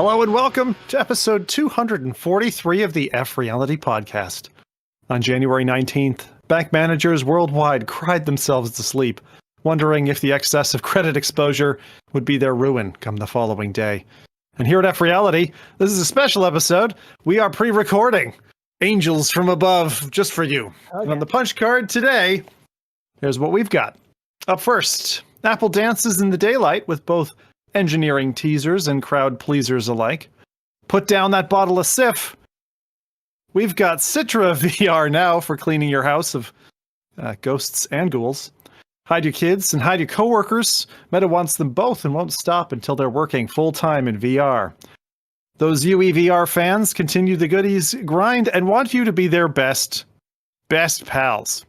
Hello and welcome to episode 243 of the FReality Podcast. On January 19th, bank managers worldwide cried themselves to sleep, wondering if the excess of credit exposure would be their ruin come the following day. And here at FReality, this is a special episode. We are pre-recording Angels from Above just for you. Okay. And on the punch card today, here's what we've got. Up first, Apple dances in the daylight with both engineering teasers and crowd pleasers alike. Put down that bottle of Sif. We've got CitraVR now for cleaning your house of ghosts and ghouls. Hide your kids and hide your coworkers. Meta wants them both and won't stop until they're working full-time in VR. Those UEVR fans continue the goodies grind and want you to be their best pals.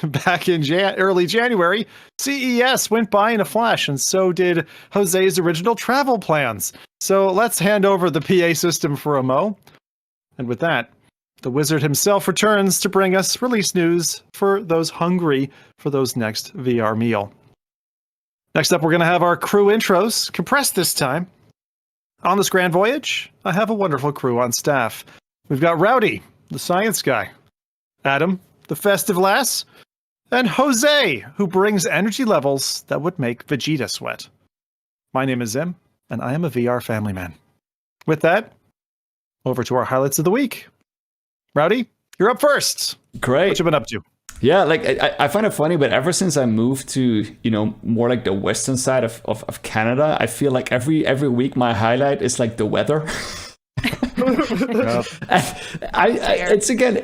Back in early January, CES went by in a flash, and so did Jose's original travel plans. So let's hand over the PA system for a mo. And with that, the wizard himself returns to bring us release news for those hungry for those next VR meal. Next up, we're going to have our crew intros, compressed this time. On this grand voyage, I have a wonderful crew on staff. We've got Rowdy, the science guy. Adam, the festive lass, and Jose, who brings energy levels that would make Vegeta sweat. My name is Zim, and I am a VR family man. With that, over to our highlights of the week. Rowdy, you're up first. Great. What you been up to? Yeah, like I find it funny, but ever since I moved to, more like the western side of Canada, I feel like every week my highlight is like the weather.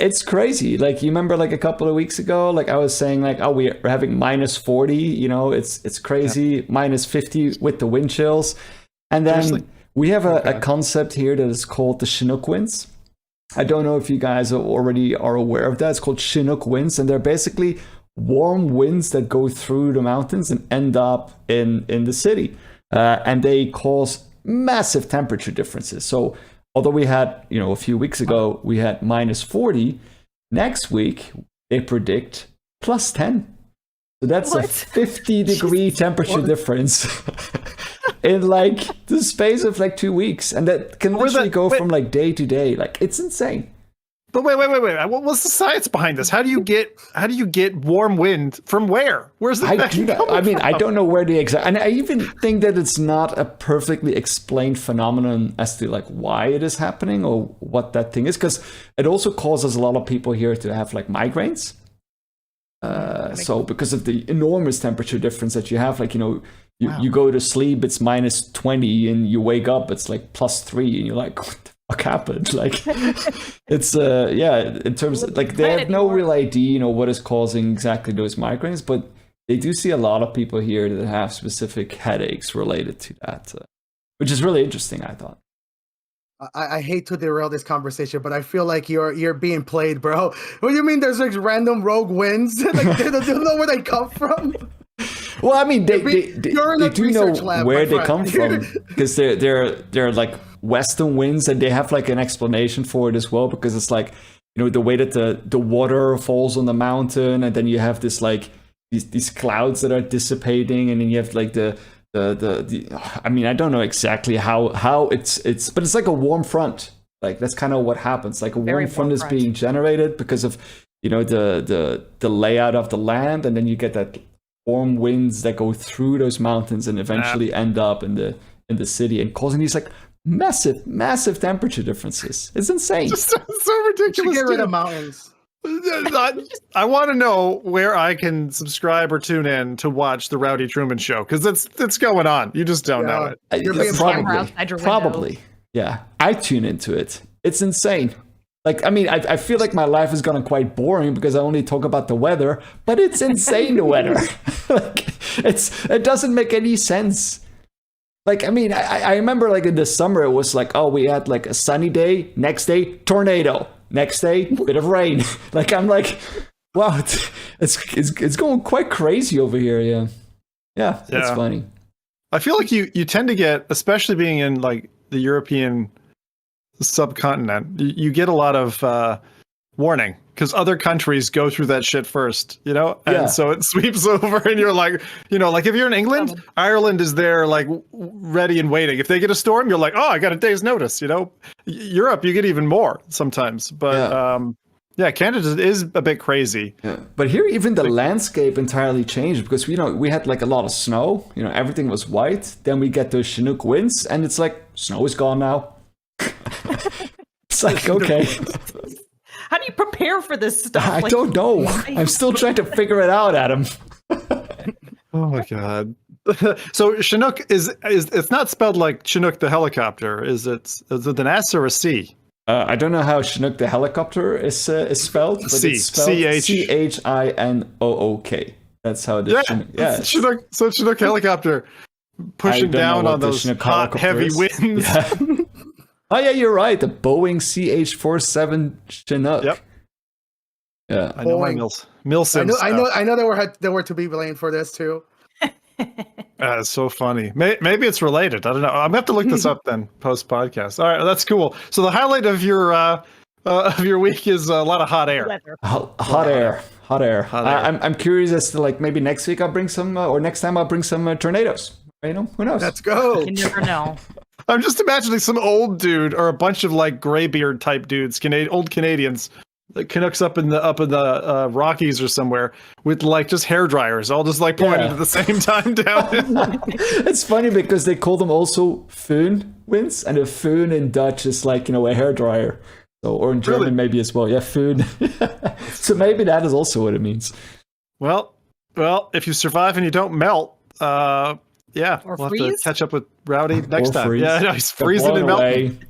It's crazy. Like, you remember like a couple of weeks ago, like I was saying like, oh, we're having minus 40, it's crazy, yeah. Minus 50 with the wind chills. And then seriously? We have a concept here that is called the Chinook winds. I don't know if you guys already are aware of that. It's called Chinook winds, and they're basically warm winds that go through the mountains and end up in the city. And they cause massive temperature differences. So although we had, a few weeks ago, we had minus 40, next week they predict plus 10. So that's a 50-degree temperature difference in like the space of like 2 weeks. And that can literally go from like day to day. Like, it's insane. But wait. What's the science behind this? How do you get warm wind from where? Where's the I don't know where the exact, and I even think that it's not a perfectly explained phenomenon as to like why it is happening or what that thing is, because it also causes a lot of people here to have like migraines. So because of the enormous temperature difference that you have, like, you go to sleep, it's minus 20, and you wake up, it's like plus 3, and you're like, what the fuck happened? Like, it's in terms of like, they have no real idea, what is causing exactly those migraines, but they do see a lot of people here that have specific headaches related to that, which is really interesting, I thought. I hate to derail this conversation, but I feel like you're being played, bro. What do you mean there's like random rogue winds? Like, they don't know where they come from? Well, I mean, they do know where they come from, because they're like western winds, and they have like an explanation for it as well, because it's like, the way that the water falls on the mountain, and then you have this like these clouds that are dissipating, and then you have like the I mean, I don't know exactly how it's but it's like a warm front. Like, that's kind of what happens. Like, a warm front is being generated because of the layout of the land, and then you get that warm winds that go through those mountains and eventually end up in the city and causing these like massive temperature differences. It's insane. It's so ridiculous. Get rid of mountains. I want to know where I can subscribe or tune in to watch the Rowdy Truman Show, because it's going on. You just don't know it. You're being probably. Yeah, I tune into it. It's insane. Like, I mean, I feel like my life has gotten quite boring because I only talk about the weather, but it's insane, the weather. Like, it doesn't make any sense. Like, I mean, I remember like in the summer, it was like, oh, we had like a sunny day, next day, tornado. Next day, bit of rain. Like, I'm like, wow, it's going quite crazy over here. Yeah, that's funny. I feel like you tend to get, especially being in like the European subcontinent, you get a lot of warning, because other countries go through that shit first, and so it sweeps over, and you're like, like if you're in England, Ireland is there like ready and waiting. If they get a storm, you're like, oh, I got a day's notice. Europe, you get even more sometimes, but Canada is a bit crazy. Yeah. But here, even the landscape entirely changed because we had like a lot of snow. Everything was white. Then we get those Chinook winds, and it's like snow is gone now. It's like, okay. How do you prepare for this stuff? I don't know. I'm still trying to figure it out, Adam. Oh my god. So Chinook is it's not spelled like Chinook the helicopter. Is it an S or a C? I don't know how Chinook the helicopter is spelled, but it's spelled Chinook. That's how it is. Chinook helicopter pushing down on those hot, heavy winds. Yeah. Oh yeah, you're right. The Boeing CH-47 Chinook. Yep. Yeah. I know my Milsim. I know they were to be blamed for this too. It's so funny. Maybe it's related. I don't know. I'm gonna have to look this up then post podcast. All right, that's cool. So the highlight of your week is a lot of hot air. Hot air. I'm curious as to like maybe next week I'll bring some, or next time I'll bring some tornadoes. Who knows? Let's go. You never know. I'm just imagining some old dude or a bunch of like graybeard type dudes, old Canadians, the Canucks up in the Rockies or somewhere with like just hair dryers, all just like pointed at the same time down. It's funny because they call them also föhn winds, and a föhn in Dutch is like a hair dryer. So, or in German maybe as well. Yeah, föhn. So maybe that is also what it means. Well, if you survive and you don't melt, or we'll freeze? have to catch up with Rowdy next time. Freeze. Yeah, no, he's freezing and melting.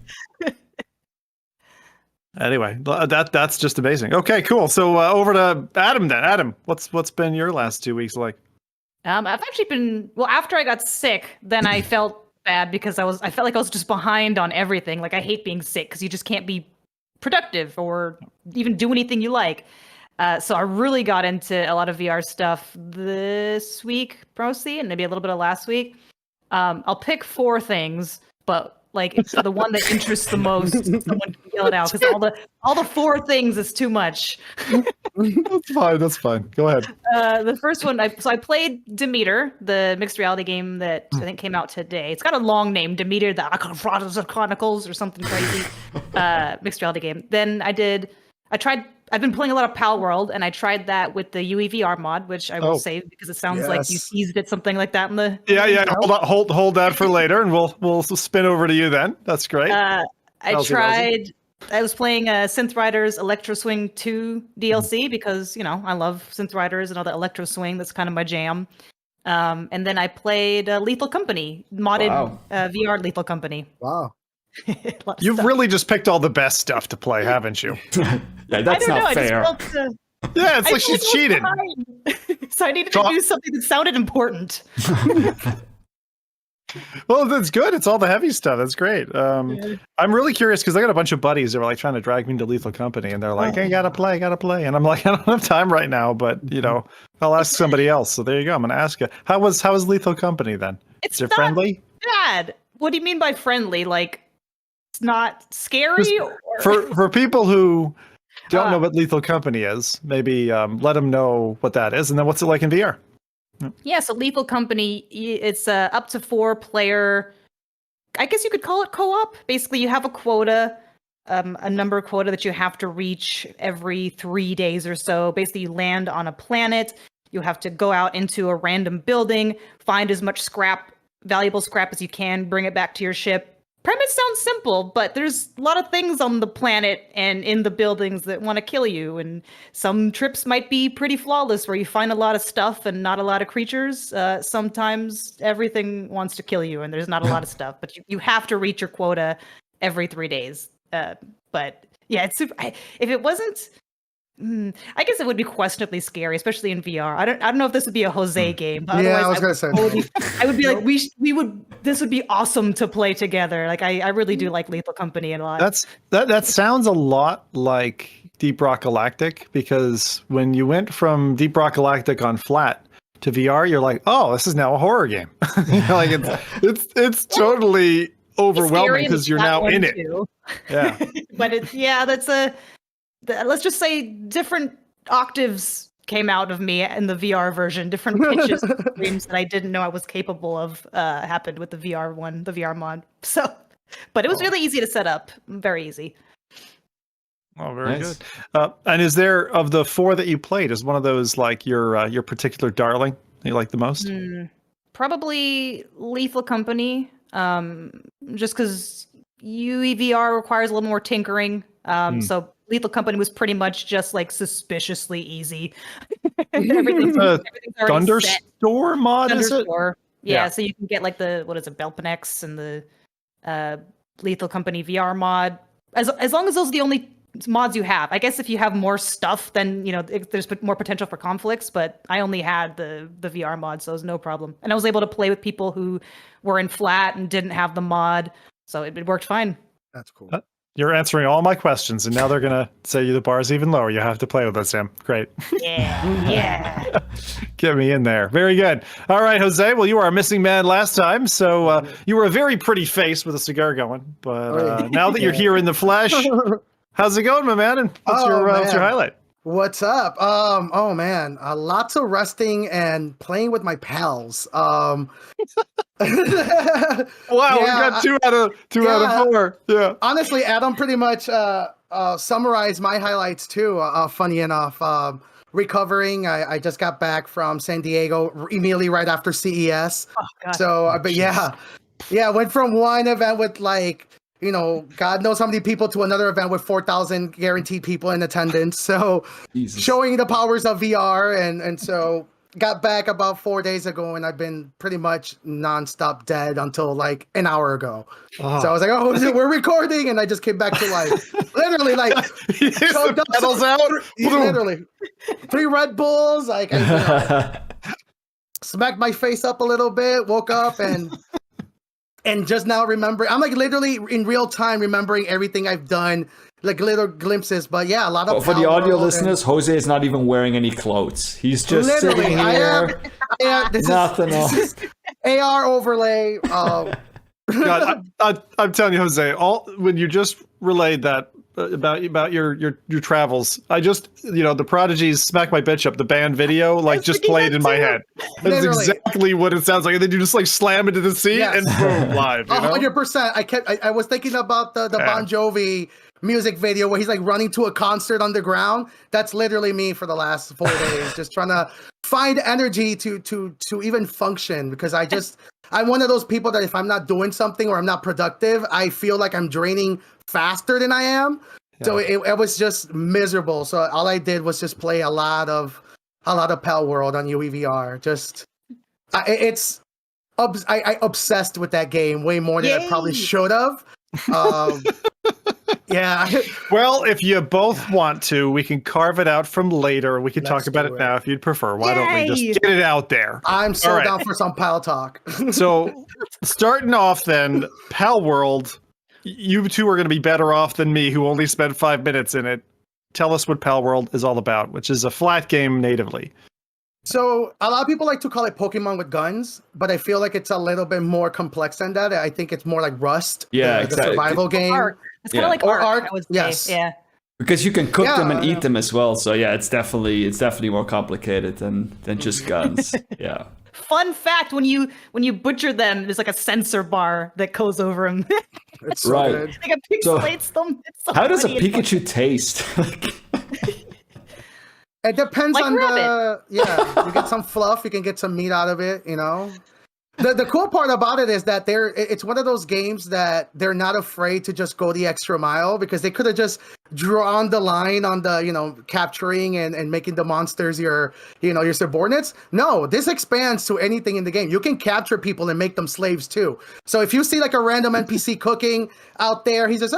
Anyway, that's just amazing. Okay, cool. So over to Adam then. Adam, what's been your last 2 weeks like? I've actually been after I got sick, then I felt bad because I felt like I was just behind on everything. Like I hate being sick because you just can't be productive or even do anything you like. So I really got into a lot of VR stuff this week, mostly, and maybe a little bit of last week. I'll pick 4 things, but like it's the one that interests the most. Someone can yell it out because all the 4 things is too much. That's fine. Go ahead. The first one, I played Demeter, the mixed reality game that I think came out today. It's got a long name, Demeter, the Chronicles or something crazy. Mixed reality game. Then I've been playing a lot of Palworld, and I tried that with the UEVR mod, which I will save because it sounds like you teased it, something like that in the. Yeah. Hold that for later, and we'll spin over to you then. That's great. I was playing Synth Riders Electro Swing 2 DLC because I love Synth Riders and all the Electro Swing. That's kind of my jam. And then I played Lethal Company, modded VR Lethal Company. Wow. You've really just picked all the best stuff to play, haven't you? Yeah, that's not fair. Yeah, it's like she's cheated. So I needed to do something that sounded important. Well, that's good. It's all the heavy stuff. That's great. I'm really curious because I got a bunch of buddies that were like trying to drag me to Lethal Company, and they're like, "Hey, gotta play," and I'm like, "I don't have time right now," but I'll ask somebody else. So there you go. I'm gonna ask you. How was Lethal Company then? Is it friendly? Bad. What do you mean by friendly? Like it's not scary? For people who don't know what Lethal Company is, maybe let them know what that is, and then what's it like in VR? Yeah, so Lethal Company, it's up to 4 player. I guess you could call it co-op. Basically, you have a quota, a number quota that you have to reach every 3 days or so. Basically, you land on a planet. You have to go out into a random building, find as much valuable scrap as you can, bring it back to your ship. Premise sounds simple, but there's a lot of things on the planet and in the buildings that want to kill you. And some trips might be pretty flawless where you find a lot of stuff and not a lot of creatures. Sometimes everything wants to kill you and there's not a lot of stuff, but you have to reach your quota every 3 days. But yeah, it's super. If it wasn't, I guess it would be questionably scary, especially in VR. I don't know if this would be a Jose game. But yeah, I was gonna say. I would be like, we would. This would be awesome to play together. Like I really do like Lethal Company a lot. That sounds a lot like Deep Rock Galactic, because when you went from Deep Rock Galactic on flat to VR, you're like, oh, this is now a horror game. Like it's totally overwhelming because you're now in it. Too. Yeah, but that's a. let's just say different octaves came out of me in the VR version, different pitches and screams that I didn't know I was capable of happened with the VR one, the VR mod. So, but it was really easy to set up, very easy. Oh, very good. And is there, of the 4 that you played, is one of those like your particular darling that you like the most? Probably Lethal Company, just because UEVR requires a little more tinkering. So Lethal Company was pretty much just like suspiciously easy. everything's already Thunderstorm mod, is it? Yeah, so you can get like the, what is it, Belpanex and the Lethal Company VR mod. As long as those are the only mods you have. I guess if you have more stuff, then there's more potential for conflicts. But I only had the VR mod, so it was no problem. And I was able to play with people who were in flat and didn't have the mod, so it worked fine. That's cool. You're answering all my questions, and now they're gonna say the bar's even lower. You have to play with us, Sam. Great. Yeah. Get me in there. Very good. All right, Jose. Well, you were our missing man last time, so you were a very pretty face with a cigar going. But now that you're here in the flesh, how's it going, my man? And what's your highlight? What's up? Oh man, lots of resting and playing with my pals. Wow, we got 2 out of 4. Yeah. Honestly, Adam pretty much summarized my highlights too. Funny enough, recovering. I just got back from San Diego immediately right after CES. Oh, God. So, but yeah, went from one event with like, God knows how many people to another event with 4,000 guaranteed people in attendance. So showing the powers of VR. And so got back about 4 days ago, and I've been pretty much nonstop dead until like an hour ago. So I was like, we're recording. And I just came back to life. Literally like pedals out. Literally 3 Red Bulls. Like smacked my face up a little bit, woke up and just now remember, I'm like literally in real time remembering everything I've done, like little glimpses. But yeah, a lot of for the audio listeners, Jose is not even wearing any clothes. He's just sitting here. Nothing else. This is AR overlay. God, I'm telling you, Jose, when you just relayed that about your travels, I just the Prodigy's "Smack My Bitch Up," the band video, like just played in my head. That's exactly what it sounds like. And then you just like slam into the seat and boom, live. 100%. I was thinking about the Bon Jovi music video where he's like running to a concert underground. That's literally me for the last 4 days, just trying to find energy to even function, because I'm one of those people that if I'm not doing something or I'm not productive, I feel like I'm draining faster than I am. Yeah. So it was just miserable. So all I did was just play a lot of Palworld on UEVR. I obsessed with that game way more than I probably should have. Yeah. Well, if you both want to, we can carve it out from later. We can talk about it now if you'd prefer. Why don't we just get it out there? I'm so down for some Pal talk. So, starting off then, Palworld, you two are going to be better off than me, who only spent 5 minutes in it. Tell us what Palworld is all about, which is a flat game natively. So a lot of people like to call it Pokemon with guns, but I feel like it's a little bit more complex than that. I think it's more like Rust, the survival game. It's kind of like Ark, I would say. Yes. Yeah. Because you can cook them and eat them as well. So yeah, it's definitely more complicated than just guns. Yeah. Fun fact: when you butcher them, there's like a sensor bar that goes over them. It's so good. Like it pixelates them. It's so how does a Pikachu taste? It depends like on rabbit. you get some fluff, you can get some meat out of it, The cool part about it is that it's one of those games that they're not afraid to just go the extra mile, because they could have just drawn the line on the, capturing and making the monsters your subordinates. No, this expands to anything in the game. You can capture people and make them slaves too. So if you see like a random NPC cooking out there, he says,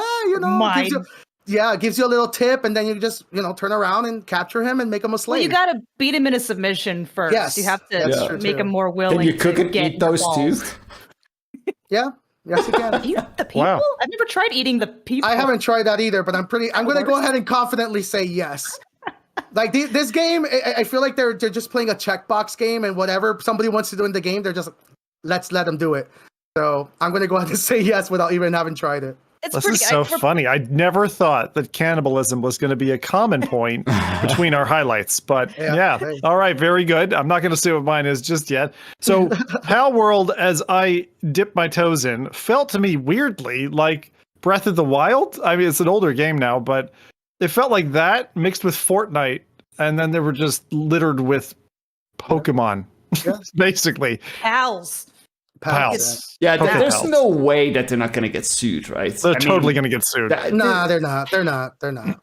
gives you a little tip, and then you just, turn around and capture him and make him a slave. Well, you got to beat him in a submission first. Yes, you have to make him more willing. Can you cook and eat those too? Yeah. Yes, you can. Eat the people? Wow. I've never tried eating the people. I haven't tried that either, but I'm going to go ahead and confidently say yes. Like this game, I feel like they're just playing a checkbox game, and whatever somebody wants to do in the game, they're just, let's let them do it. So I'm going to go ahead and say yes without even having tried it. It's This pretty. is so funny. I never thought that cannibalism was going to be a common point between our highlights, but yeah. Hey. All right, very good. I'm not going to say what mine is just yet. So, Palworld, as I dipped my toes in, felt to me weirdly like Breath of the Wild. I mean, it's an older game now, but it felt like that mixed with Fortnite, and then they were just littered with Pokemon, basically. Pals. Pals. Yeah, Okay, there's pals. no way that they're not going to get sued, right? They're totally going to get sued. Nah, they're not. They're not. They're not.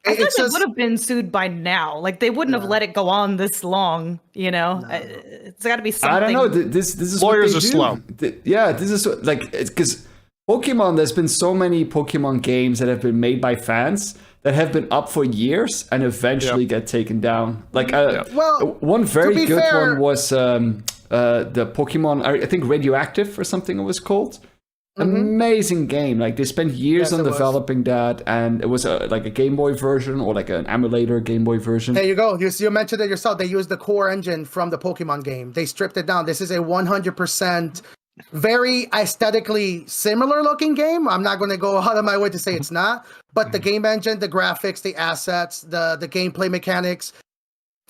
I feel like they would have been sued by now. Like they wouldn't have let it go on this long. You know, it's got to be something. I don't know. This is Lawyers what are they slow. do. Yeah, this is like because Pokemon. There's been so many Pokemon games that have been made by fans that have been up for years and eventually get taken down. Like one very good one was the Pokemon. I think Radioactive or something it was called. Amazing game. Like they spent years on developing that, and it was like a Game Boy version or like an emulator Game Boy version. There you go. You mentioned it yourself. They used the core engine from the Pokemon game. They stripped it down. This is a 100% very aesthetically similar looking game. I'm not going to go out of my way to say it's not, but the game engine, the graphics, the assets, the gameplay mechanics,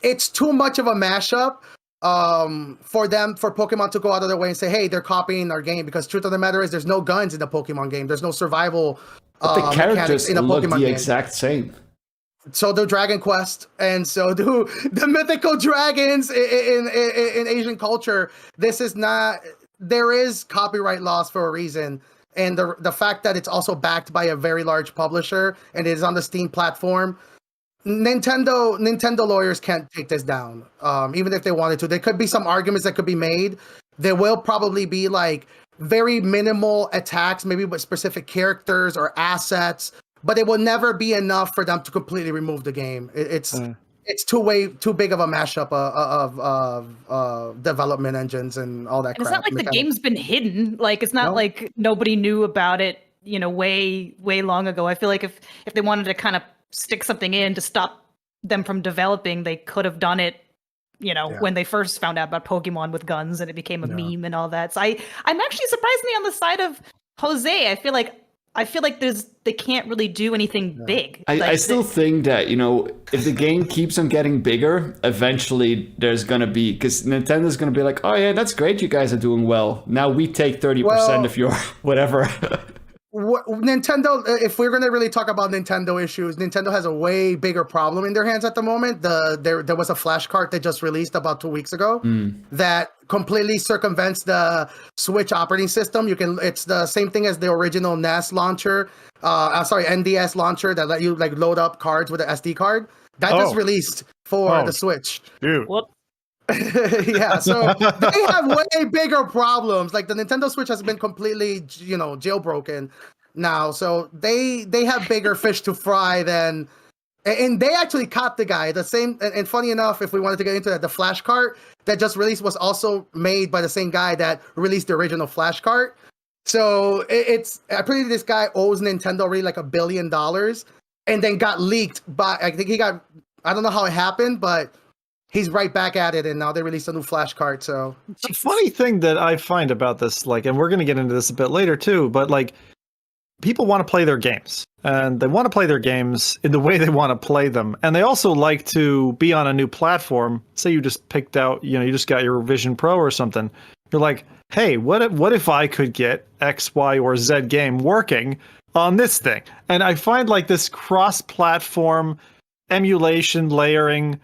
it's too much of a mashup for Pokemon to go out of their way and say, hey, they're copying our game, because truth of the matter is there's no guns in the Pokemon game. There's no survival the characters in a look Pokemon the game. exact same. So do Dragon Quest, and so do the mythical dragons in Asian culture. This is not. There is copyright laws for a reason, and the fact that it's also backed by a very large publisher and it is on the Steam platform. Nintendo lawyers can't take this down, even if they wanted to. There could be some arguments that could be made. There will probably be like very minimal attacks, maybe with specific characters or assets, but it will never be enough for them to completely remove the game. It's too big of a mashup of development engines and all that. And it's not like the game's been hidden. Like it's not like nobody knew about it, you know, way long ago. I feel like if they wanted to kind of stick something in to stop them from developing, they could have done it, you know, when they first found out about Pokemon with guns and it became a meme and all that. So I'm actually surprisingly on the side of Jose. I feel like they can't really do anything big. I still think that, you know, if the game keeps on getting bigger, eventually there's going to be, because Nintendo's going to be like, oh yeah, that's great, you guys are doing well. Now we take 30% of your whatever. Nintendo, if we're going to really talk about Nintendo issues, Nintendo has a way bigger problem in their hands at the moment. There was a flash cart they just released about 2 weeks ago that completely circumvents the Switch operating system. It's the same thing as the original NES launcher. NDS launcher that let you like load up cards with an SD card. That just released for the Switch. Dude. What? Yeah, so they have way bigger problems. Like the Nintendo Switch has been completely, jailbroken now. So they have bigger fish to fry than, and they actually caught the guy. The same, and funny enough, if we wanted to get into that, the Flash Cart that just released was also made by the same guy that released the original Flash Cart. So it's apparently this guy owes Nintendo really like $1 billion, and then got leaked by, I think I don't know how it happened, but he's right back at it, and now they released a new Flash Cart. So the funny thing that I find about this, like, and we're going to get into this a bit later too, but like, people want to play their games, and they want to play their games in the way they want to play them, and they also like to be on a new platform. Say you just picked out, you just got your Vision Pro or something. You're like, hey, what if I could get X, Y, or Z game working on this thing? And I find like this cross-platform emulation layering.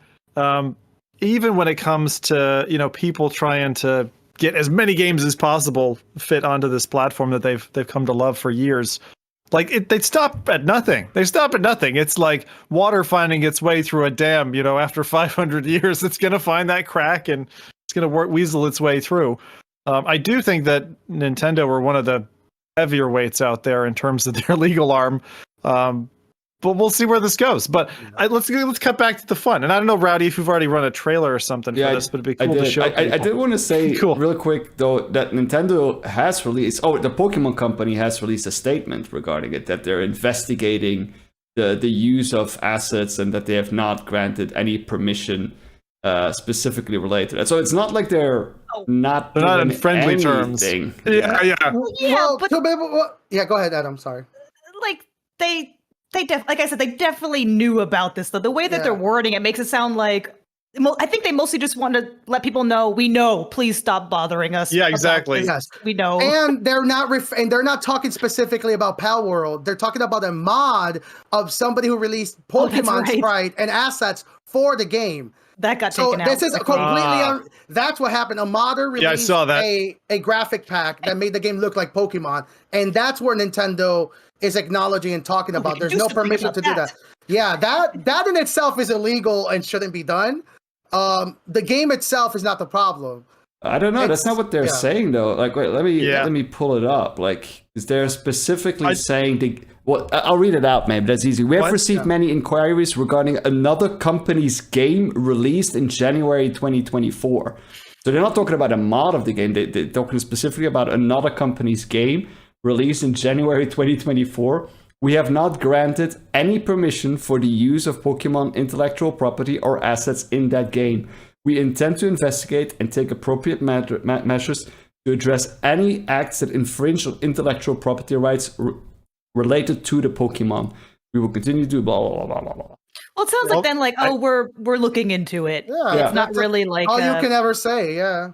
Even when it comes to, people trying to get as many games as possible fit onto this platform that they've come to love for years, like they stop at nothing. They stop at nothing. It's like water finding its way through a dam. After 500 years, it's gonna find that crack and it's gonna weasel its way through. I do think that Nintendo were one of the heavier weights out there in terms of their legal arm. But we'll see where this goes. But let's cut back to the fun. And I don't know, Rowdy, if you've already run a trailer or something for this, but it'd be cool to show people. I did want to say real quick, though, that Nintendo has released, the Pokemon Company has released a statement regarding it, that they're investigating the use of assets and that they have not granted any permission specifically related to that. So it's not like they're not in friendly terms. Yeah. Go ahead, Adam. Sorry. like I said, they definitely knew about this though. The way that they're wording it makes it sound like I think they mostly just want to let people know we know. Please stop bothering us. Yeah, exactly. Yes, we know. And they're not talking specifically about Palworld. They're talking about a mod of somebody who released Pokemon sprite and assets for the game. That got taken out. This is completely. That's what happened. A modder released I saw that. a graphic pack that made the game look like Pokemon, and that's where Nintendo is acknowledging and talking about. There's no permission to do that. Yeah, that in itself is illegal and shouldn't be done. The game itself is not the problem. I don't know. That's not what they're saying, though. Like, wait, let me pull it up. Like, is they're specifically saying well, I'll read it out, maybe that's easy. We have received many inquiries regarding another company's game released in January 2024. So they're not talking about a mod of the game. They're talking specifically about another company's game released in January 2024. We have not granted any permission for the use of Pokemon intellectual property or assets in that game. We intend to investigate and take appropriate measures to address any acts that infringe on intellectual property rights related to the Pokemon. We will continue to blah, blah, blah, blah, blah. Well, it sounds like then we're looking into it. Yeah, it's not really like all you can ever say. Yeah.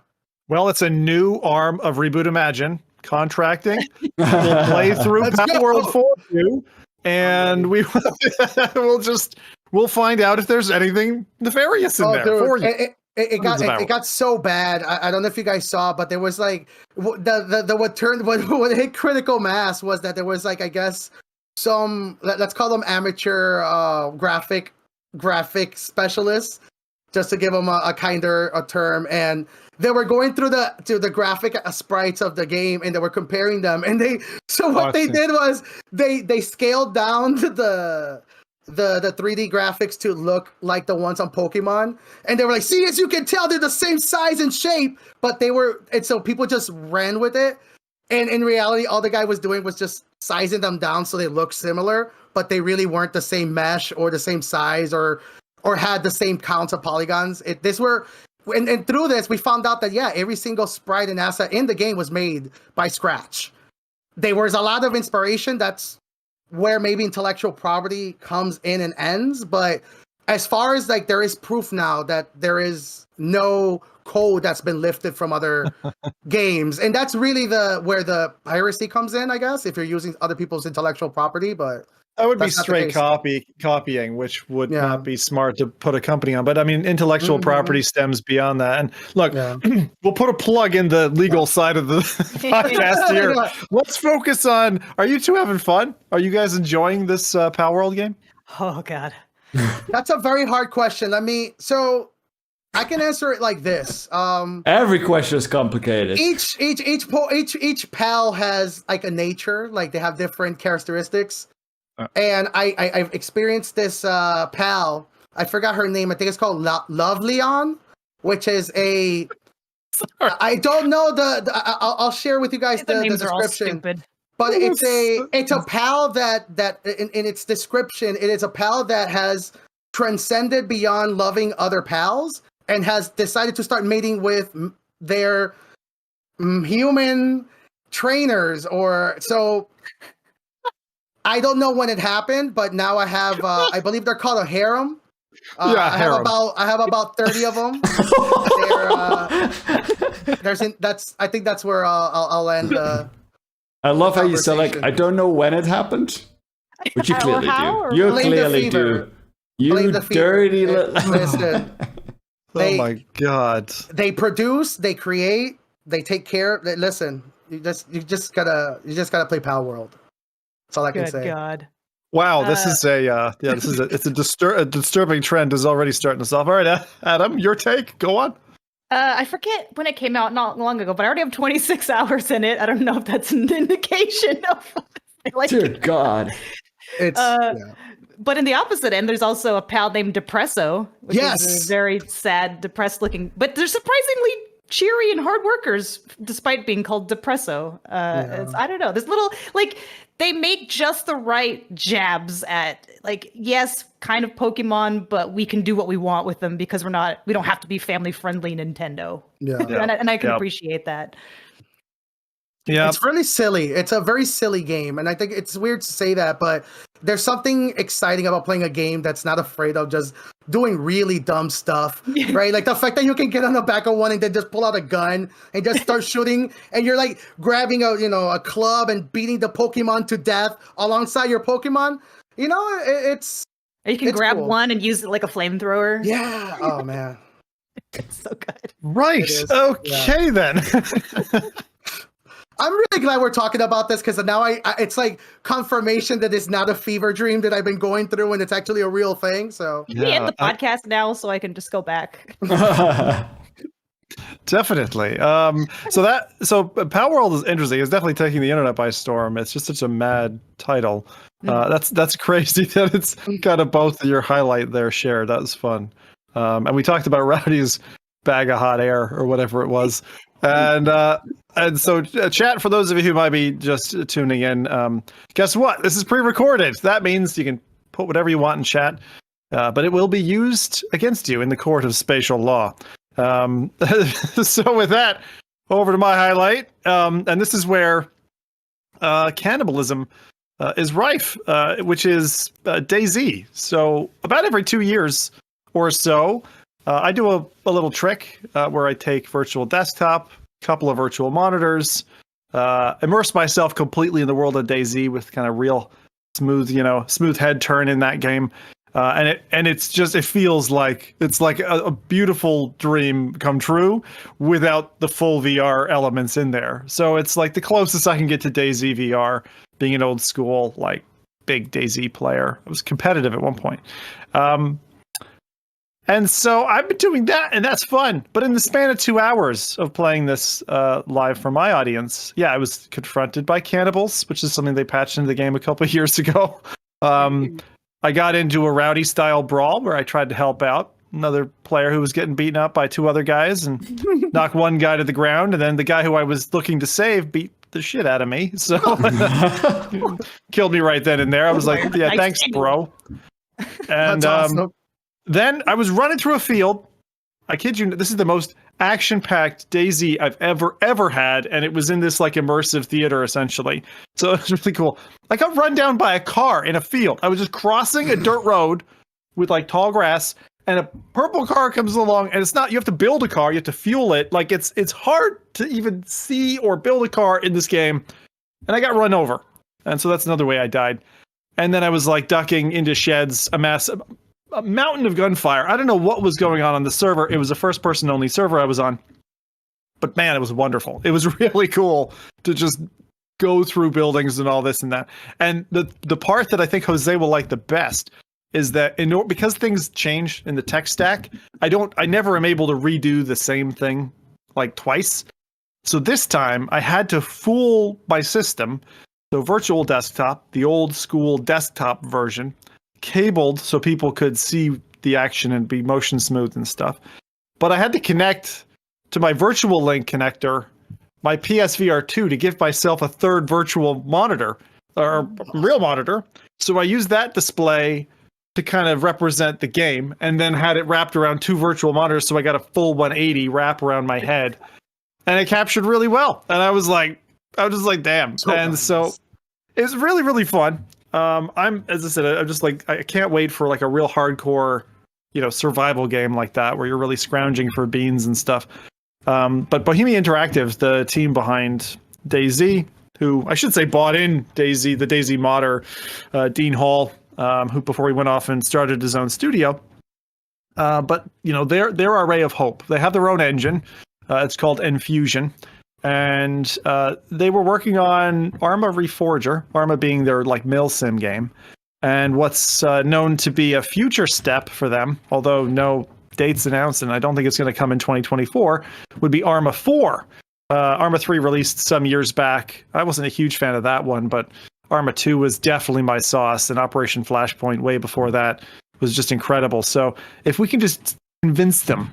Well, it's a new arm of Reboot Imagine contracting. We'll play through Palworld for you, and we'll find out if there's anything nefarious in there for you. It got so bad. I don't know if you guys saw, but there was like what hit critical mass was that there was like, I guess, some, let's call them amateur graphic specialists, just to give them a kinder a term, and they were going through the graphic sprites of the game, and they were comparing them, and they did was they scaled down the 3D graphics to look like the ones on Pokemon, and they were like, see, as you can tell, they're the same size and shape, but so people just ran with it, and in reality, all the guy was doing was just sizing them down so they look similar, but they really weren't the same mesh or the same size or had the same counts of polygons. And through this, we found out that every single sprite and asset in the game was made by scratch. There was a lot of inspiration. That's where maybe intellectual property comes in and ends. But as far as like, there is proof now that there is no code that's been lifted from other games, and that's really where the piracy comes in, I guess, if you're using other people's intellectual property. But that would be straight copying, which would not be smart to put a company on. But I mean, intellectual property stems beyond that. And look, we'll put a plug in the legal side of the podcast here. Let's focus on, are you two having fun? Are you guys enjoying this Palworld game? Oh, God. That's a very hard question. So I can answer it like this. Every question is complicated. Each pal has like a nature, like they have different characteristics. And I've experienced this pal. I forgot her name. I think it's called Love Leon, which is a. I don't know I'll share with you guys the description. But it's a pal that in its description, it is a pal that has transcended beyond loving other pals and has decided to start mating with their human trainers so. I don't know when it happened, but now I have, I believe they're called a harem. I have about 30 of them. I think that's where I'll end. I love how you said, like, I don't know when it happened, but you clearly do. You clearly do. You dirty listen. Oh my God. They produce, they create, they take care. Listen, you just gotta play Palworld. That's all I can say. God. Wow, this is a disturbing trend is already starting us off. All right, Adam, your take. Go on. I forget when it came out, not long ago, but I already have 26 hours in it. I don't know if that's an indication of Dear God. It's But in the opposite end, there's also a pal named Depresso, which is a very sad, depressed looking, but they're surprisingly cheery and hard workers, despite being called Depresso. I don't know. This little, like, they make just the right jabs at, like, yes, kind of Pokemon, but we can do what we want with them because we don't have to be family friendly Nintendo. And I can appreciate that. Yeah, it's really silly. It's a very silly game, and I think it's weird to say that, but there's something exciting about playing a game that's not afraid of just doing really dumb stuff, right? Like the fact that you can get on the back of one and then just pull out a gun and just start shooting, and you're like grabbing a club and beating the Pokemon to death alongside your Pokemon. It's you can grab cool. one and use it like a flamethrower. Yeah. Oh man. It's so good. Right. Okay, then. I'm really glad we're talking about this because now it's like confirmation that it's not a fever dream that I've been going through and it's actually a real thing. So We end the podcast now, so I can just go back. Definitely. So Palworld is interesting. It's definitely taking the internet by storm. It's just such a mad title. That's crazy that it's kind of both your highlight there shared. That was fun. And we talked about Rowdy's bag of hot air or whatever it was. And so chat, for those of you who might be just tuning in, guess what? This is pre-recorded. That means you can put whatever you want in chat, but it will be used against you in the court of spatial law. So with that, over to my highlight. And this is where cannibalism is rife, which is DayZ. So about every 2 years or so, I do a little trick where I take virtual desktop, couple of virtual monitors, immerse myself completely in the world of DayZ with kind of real smooth head turn in that game. And it feels like it's like a beautiful dream come true without the full VR elements in there. So it's like the closest I can get to DayZ VR, being an old school, like big DayZ player. I was competitive at one point. And so I've been doing that, and that's fun. But in the span of 2 hours of playing this live for my audience, I was confronted by cannibals, which is something they patched into the game a couple of years ago. I got into a Rowdy style brawl where I tried to help out another player who was getting beaten up by two other guys and knock one guy to the ground. And then the guy who I was looking to save beat the shit out of me. So killed me right then and there. I was like, yeah, thanks, bro. And awesome. Then I was running through a field. I kid you, this is the most action-packed DayZ I've ever had, and it was in this like immersive theater essentially. So it was really cool. I got run down by a car in a field. I was just crossing a dirt road with like tall grass, and a purple car comes along, and it's not, you have to build a car, you have to fuel it. Like it's hard to even see or build a car in this game. And I got run over. And so that's another way I died. And then I was like ducking into sheds, a mountain of gunfire. I don't know what was going on the server. It was a first person only server I was on. But man, it was wonderful. It was really cool to just go through buildings and all this and that. And the part that I think Jose will like the best is that because things change in the tech stack, I never am able to redo the same thing like twice. So this time I had to fool my system. So virtual desktop, the old school desktop version, cabled so people could see the action and be motion smooth and stuff. But I had to connect to my virtual link connector, my PSVR 2, to give myself a third virtual monitor, or real monitor. So I used that display to kind of represent the game, and then had it wrapped around two virtual monitors, so I got a full 180 wrap around my head. And it captured really well. And I was just like, damn. So it's really, really fun. As I said, I'm just like, I can't wait for like a real hardcore, survival game like that where you're really scrounging for beans and stuff. But Bohemia Interactive, the team behind DayZ, who I should say bought in DayZ, the DayZ modder, Dean Hall, who before he went off and started his own studio. But they're our ray of hope. They have their own engine. It's called Enfusion. And they were working on Arma Reforger, Arma being their like mill sim game, and what's known to be a future step for them, although no dates announced, and I don't think it's going to come in 2024, would be Arma 4. Arma 3 released some years back. I wasn't a huge fan of that one, but Arma 2 was definitely my sauce, and Operation Flashpoint way before that was just incredible. So if we can just convince them,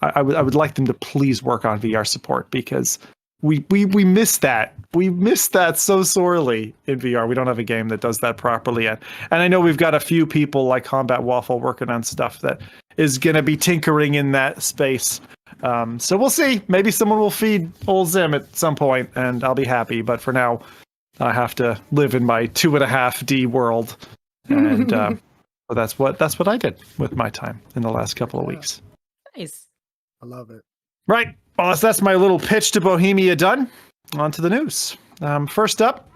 I would like them to please work on VR support, because we miss that. We miss that so sorely in VR. We don't have a game that does that properly yet. And I know we've got a few people like Combat Waffle working on stuff that is going to be tinkering in that space. So we'll see. Maybe someone will feed old Zim at some point, and I'll be happy. But for now, I have to live in my 2.5D world, and well, that's what I did with my time in the last couple of weeks. Nice. I love it. Right. Well, that's my little pitch to Bohemia done. On to the news. First up,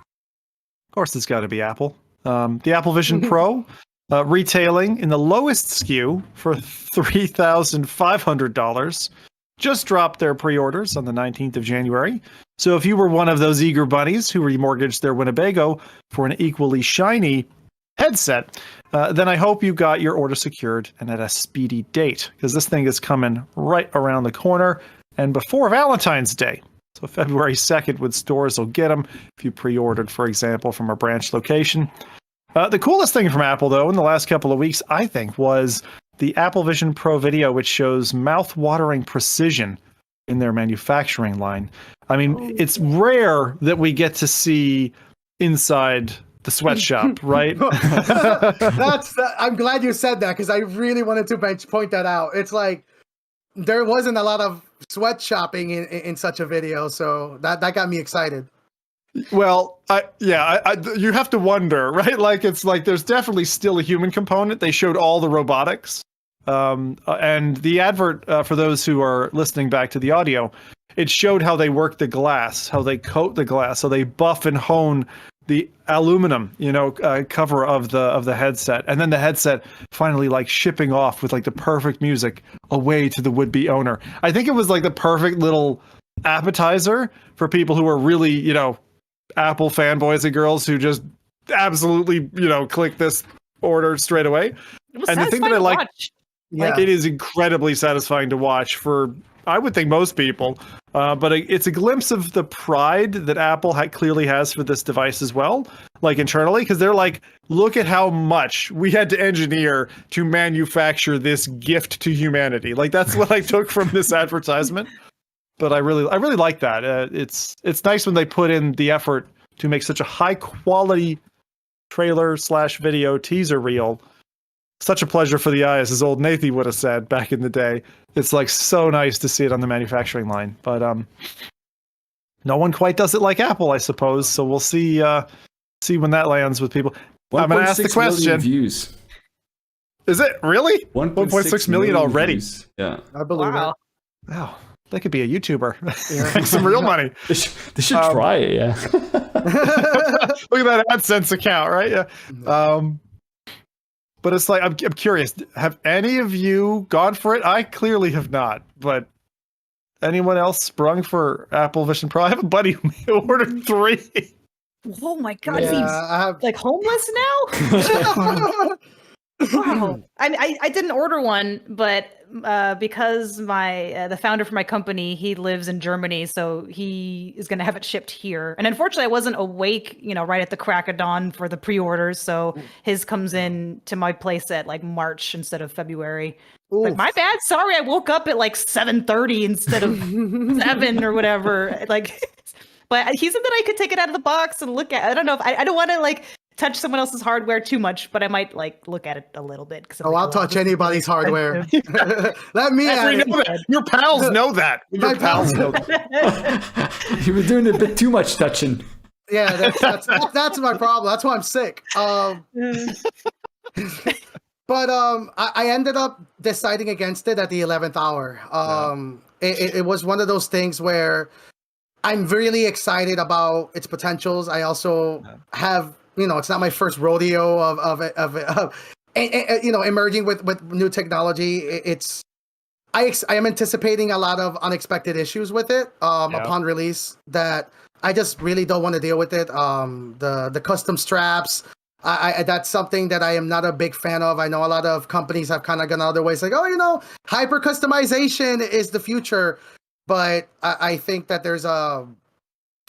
of course, it's got to be Apple. The Apple Vision Pro, retailing in the lowest SKU for $3,500, just dropped their pre-orders on the 19th of January. So if you were one of those eager bunnies who remortgaged their Winnebago for an equally shiny headset, then I hope you got your order secured and at a speedy date, because this thing is coming right around the corner and before Valentine's Day. So February 2nd, when stores will get them if you pre-ordered, for example, from a branch location. The coolest thing from Apple, though, in the last couple of weeks, I think, was the Apple Vision Pro video, which shows mouth-watering precision in their manufacturing line. I mean, it's rare that we get to see inside the sweatshop, right? I'm glad you said that, because I really wanted to point that out. It's like there wasn't a lot of sweatshopping in such a video, so that got me excited. Well, you have to wonder, right? Like, it's like there's definitely still a human component. They showed all the robotics. And the advert, for those who are listening back to the audio, it showed how they work the glass, how they coat the glass, so they buff and hone the aluminum, cover of the headset, and then the headset finally like shipping off with like the perfect music away to the would-be owner. I think it was like the perfect little appetizer for people who are really, Apple fanboys and girls who just absolutely, click this order straight away. And the thing that I like, it is incredibly satisfying to watch for, I would think, most people. But it's a glimpse of the pride that Apple clearly has for this device as well, like internally, because they're like, look at how much we had to engineer to manufacture this gift to humanity. Like, that's what I took from this advertisement. But I really like that. It's nice when they put in the effort to make such a high quality trailer/video teaser reel. Such a pleasure for the eyes, as old Nathy would have said back in the day. It's like so nice to see it on the manufacturing line. But no one quite does it like Apple, I suppose. So we'll see when that lands with people. I'm going to ask the question. Views. Is it really 1.6 million already? Views. Yeah, I believe it. Wow. They could be a YouTuber. Make some real money. They should try it, yeah. Look at that AdSense account, right? Yeah. But it's like, I'm curious, have any of you gone for it? I clearly have not, but anyone else sprung for Apple Vision Pro? I have a buddy who ordered 3. Oh my God, Yeah, he's like homeless now? Wow. I didn't order one, but because the founder for my company, he lives in Germany, so he is going to have it shipped here. And unfortunately, I wasn't awake, right at the crack of dawn for the pre-orders, so his comes in to my place at like March instead of February. Like, my bad. Sorry, I woke up at like 7:30 instead of 7 or whatever. Like, but he said that I could take it out of the box and look at it. I don't know if I don't want to like touch someone else's hardware too much, but I might like look at it a little bit. I'll touch anybody's hardware. Let me at it. Your pals know that. Your pals know that. You were doing a bit too much touching. Yeah, that's my problem. That's why I'm sick. But I ended up deciding against it at the 11th hour. It was one of those things where I'm really excited about its potentials. I also have, it's not my first rodeo of emerging with new technology. I am anticipating a lot of unexpected issues with it upon release that I just really don't want to deal with it. The custom straps, that's something that I am not a big fan of. I know a lot of companies have kind of gone other ways, like, hyper customization is the future. But I think that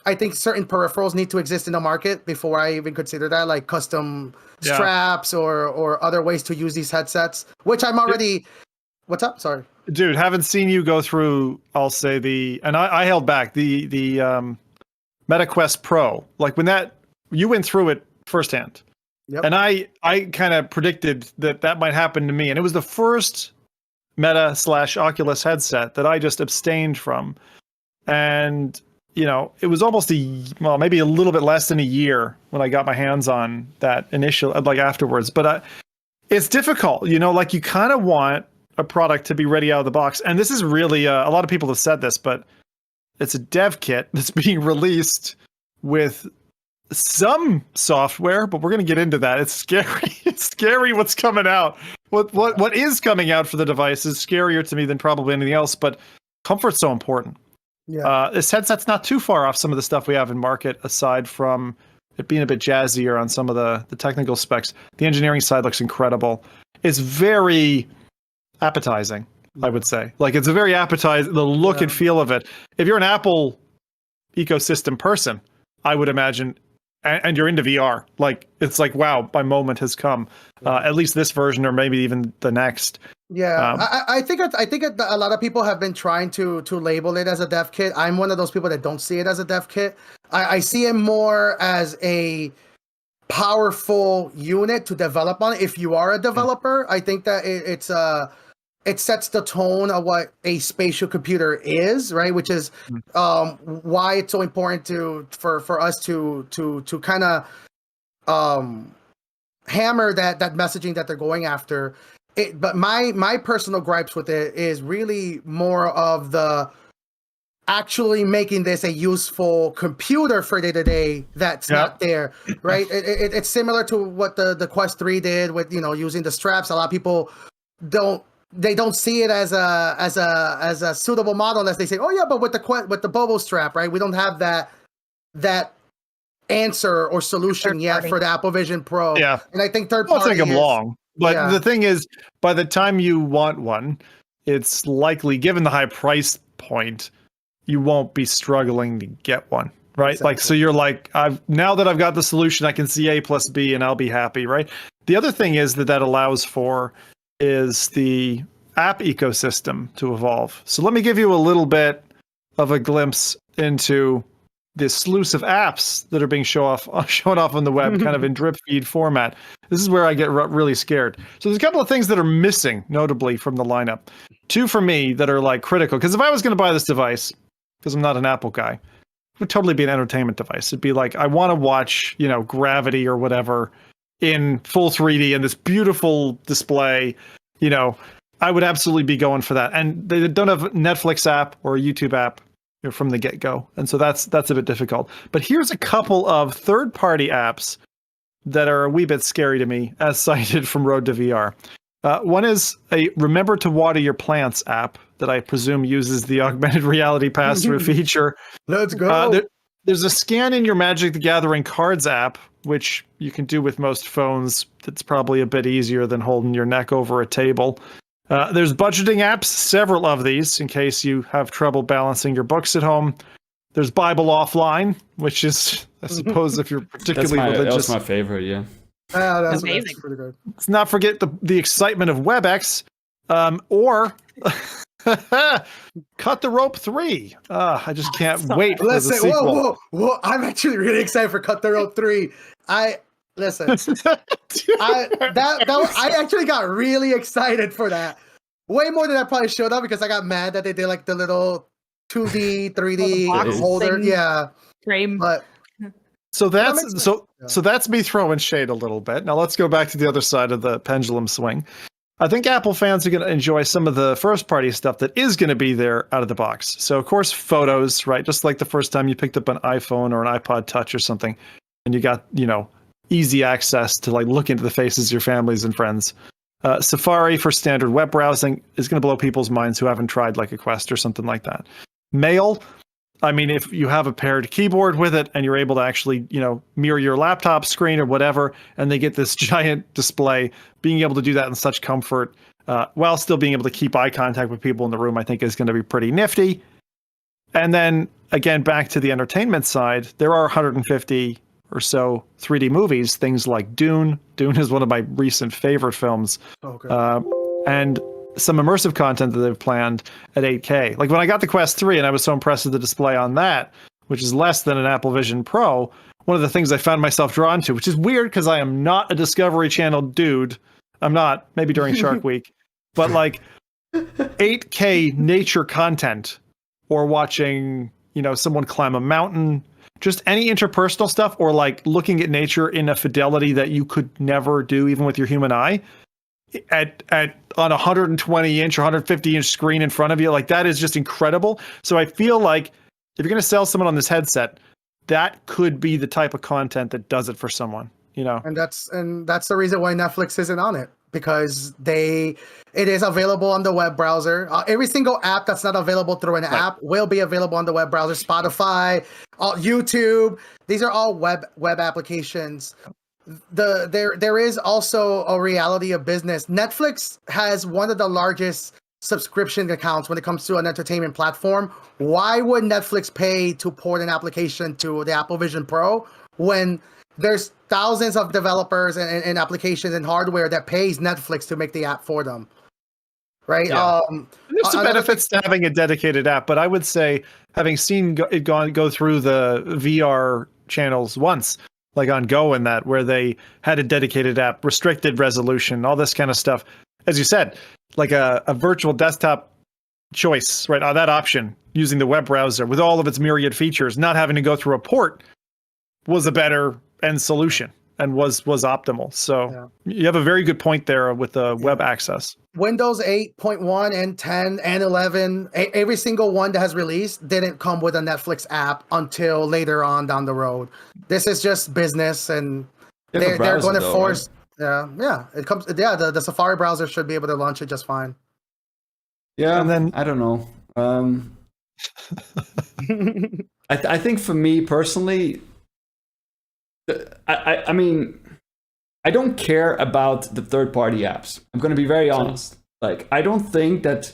I think certain peripherals need to exist in the market before I even consider that, like custom straps or other ways to use these headsets, which I'm already... What's up? Sorry. Dude, haven't seen you go through, I'll say and I held back, the MetaQuest Pro. Like when you went through it firsthand. Yep. And I kind of predicted that might happen to me. And it was the first Meta/Oculus headset that I just abstained from. And it was almost maybe a little bit less than a year when I got my hands on that initial, like afterwards. But it's difficult, like you kind of want a product to be ready out of the box. And this is really, a lot of people have said this, but it's a dev kit that's being released with some software, but we're going to get into that. It's scary. It's scary what's coming out. What is coming out for the device is scarier to me than probably anything else, but comfort's so important. Yeah. This headset's not too far off some of the stuff we have in market, aside from it being a bit jazzier on some of the technical specs. The engineering side looks incredible. It's very appetizing, I would say. Like, it's a very appetizing, the look and feel of it. If you're an Apple ecosystem person, I would imagine, and you're into VR, like, it's like, wow, my moment has come. At least this version, or maybe even the next. Yeah, I think a lot of people have been trying to label it as a dev kit. I'm one of those people that don't see it as a dev kit. I see it more as a powerful unit to develop on. If you are a developer, I think that it sets the tone of what a spatial computer is, right? Which is why it's so important for us to kind of hammer that messaging that they're going after. But my personal gripes with it is really more of the actually making this a useful computer for day-to-day that's not there, right? It's similar to what the Quest 3 did with, using the straps. A lot of people don't see it as a suitable model unless they say, oh yeah, but with the Bobo strap, right? We don't have that answer or solution yet for the Apple Vision Pro. Yeah. And I think third party party take them long. But the thing is, by the time you want one, it's likely, given the high price point, you won't be struggling to get one, right? Exactly. Like, so you're like, now that I've got the solution, I can see A plus B and I'll be happy, right? The other thing is that allows for is the app ecosystem to evolve. So let me give you a little bit of a glimpse into this sluice of apps that are being shown off on the web, kind of in drip feed format. This is where I get really scared. So there's a couple of things that are missing, notably, from the lineup. Two for me that are like critical, because if I was going to buy this device, because I'm not an Apple guy, it would totally be an entertainment device. It'd be like, I want to watch, Gravity or whatever in full 3D and this beautiful display. I would absolutely be going for that. And they don't have a Netflix app or a YouTube app from the get-go. And so that's a bit difficult. But here's a couple of third-party apps that are a wee bit scary to me, as cited from Road to VR. One is a Remember to Water Your Plants app that I presume uses the augmented reality pass-through feature. Let's go. There's a Scan in Your Magic the Gathering cards app, which you can do with most phones. That's probably a bit easier than holding your neck over a table. There's budgeting apps, several of these, in case you have trouble balancing your books at home. There's Bible Offline, which is, I suppose, if you're particularly religious. That's my favorite, yeah. That's amazing. pretty good. Let's not forget the excitement of WebEx, or Cut the Rope 3. I just can't wait for the sequel. Whoa! I'm actually really excited for Cut the Rope 3. Listen, I actually got really excited for that. Way more than I probably showed up, because I got mad that they did like the little 2D, 3D holder. Yeah. Frame. But so that's me throwing shade a little bit. Now let's go back to the other side of the pendulum swing. I think Apple fans are going to enjoy some of the first party stuff that is going to be there out of the box. So of course, photos, right? Just like the first time you picked up an iPhone or an iPod Touch or something, and you got, easy access to like look into the faces of your families and friends. Safari for standard web browsing is going to blow people's minds who haven't tried like a Quest or something like that. Mail, I mean, if you have a paired keyboard with it and you're able to actually, mirror your laptop screen or whatever, and they get this giant display, being able to do that in such comfort, while still being able to keep eye contact with people in the room, I think is going to be pretty nifty. And then again, back to the entertainment side, there are 150 or so 3D movies, things like Dune. Dune is one of my recent favorite films. Okay. And some immersive content that they've planned at 8K. Like when I got the Quest 3 and I was so impressed with the display on that, which is less than an Apple Vision Pro, one of the things I found myself drawn to, which is weird because I am not a Discovery Channel dude. I'm not, maybe during Shark Week, but like 8K nature content or watching, someone climb a mountain, just any interpersonal stuff, or like looking at nature in a fidelity that you could never do even with your human eye at on a 120 inch or 150 inch screen in front of you. Like, that is just incredible. So I feel like if you're going to sell someone on this headset, that could be the type of content that does it for someone, And that's the reason why Netflix isn't on it, because it is available on the web browser. Every single app that's not available through an app will be available on the web browser. Spotify, YouTube, these are all web applications. There is also a reality of business. Netflix has one of the largest subscription accounts when it comes to an entertainment platform. Why would Netflix pay to port an application to the Apple Vision Pro when there's thousands of developers and applications and hardware that pays Netflix to make the app for them, right? Yeah. There's some benefits to having a dedicated app, but I would say, having seen it go through the VR channels once, like on Go and that, where they had a dedicated app, restricted resolution, all this kind of stuff. As you said, like a virtual desktop choice, right? That option using the web browser with all of its myriad features, not having to go through a port, was a better end solution and was optimal. So you have a very good point there with the web access. Windows 8.1 and 10 and 11, every single one that has released didn't come with a Netflix app until later on down the road. This is just business, and they're going to force. Right? It comes. The Safari browser should be able to launch it just fine. Yeah, and then I don't know. I think for me personally, I mean, I don't care about the third-party apps. I'm going to be very honest. Like, I don't think that,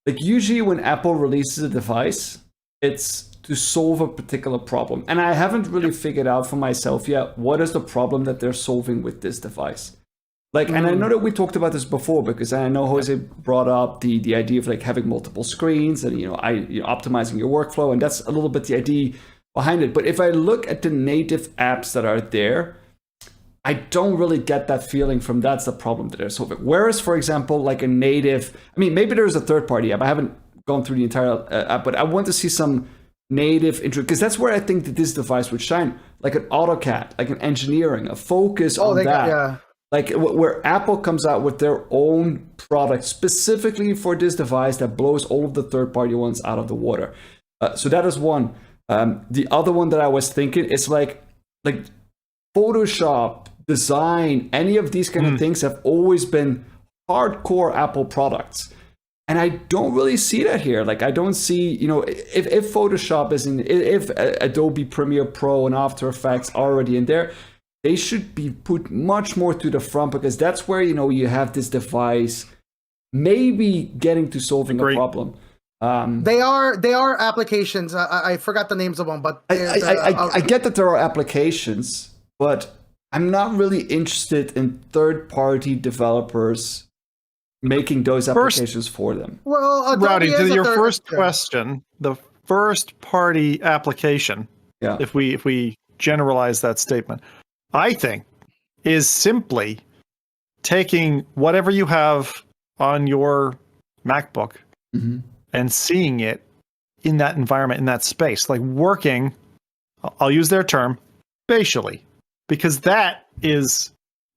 like, usually when Apple releases a device, it's to solve a particular problem. And I haven't really figured out for myself yet, what is the problem that they're solving with this device? Like, and I know that we talked about this before, because I know Jose brought up the idea of like having multiple screens and, optimizing your workflow. And that's a little bit the idea behind it. But if I look at the native apps that are there, I don't really get that feeling from that's the problem that they're solving. Whereas, for example, like a native, I mean, maybe there's a third-party app. I haven't gone through the entire app, but I want to see some native intro, because that's where I think that this device would shine, like an AutoCAD, like an engineering, a focus on that. Like where Apple comes out with their own product specifically for this device that blows all of the third-party ones out of the water. So that is one. The other one that I was thinking is like Photoshop, design, any of these kind of things have always been hardcore Apple products. And I don't really see that here. Like, I don't see, if Photoshop is if Adobe Premiere Pro and After Effects are already in there, they should be put much more to the front, because that's where, you have this device maybe getting to solving a problem. They are applications. I forgot the names of them, but I get that there are applications, but I'm not really interested in third-party developers making those applications for them. Well, Rowdy, to your first question, the first-party application, if we generalize that statement, I think is simply taking whatever you have on your MacBook and seeing it in that environment, in that space, like working, I'll use their term, spatially, because that is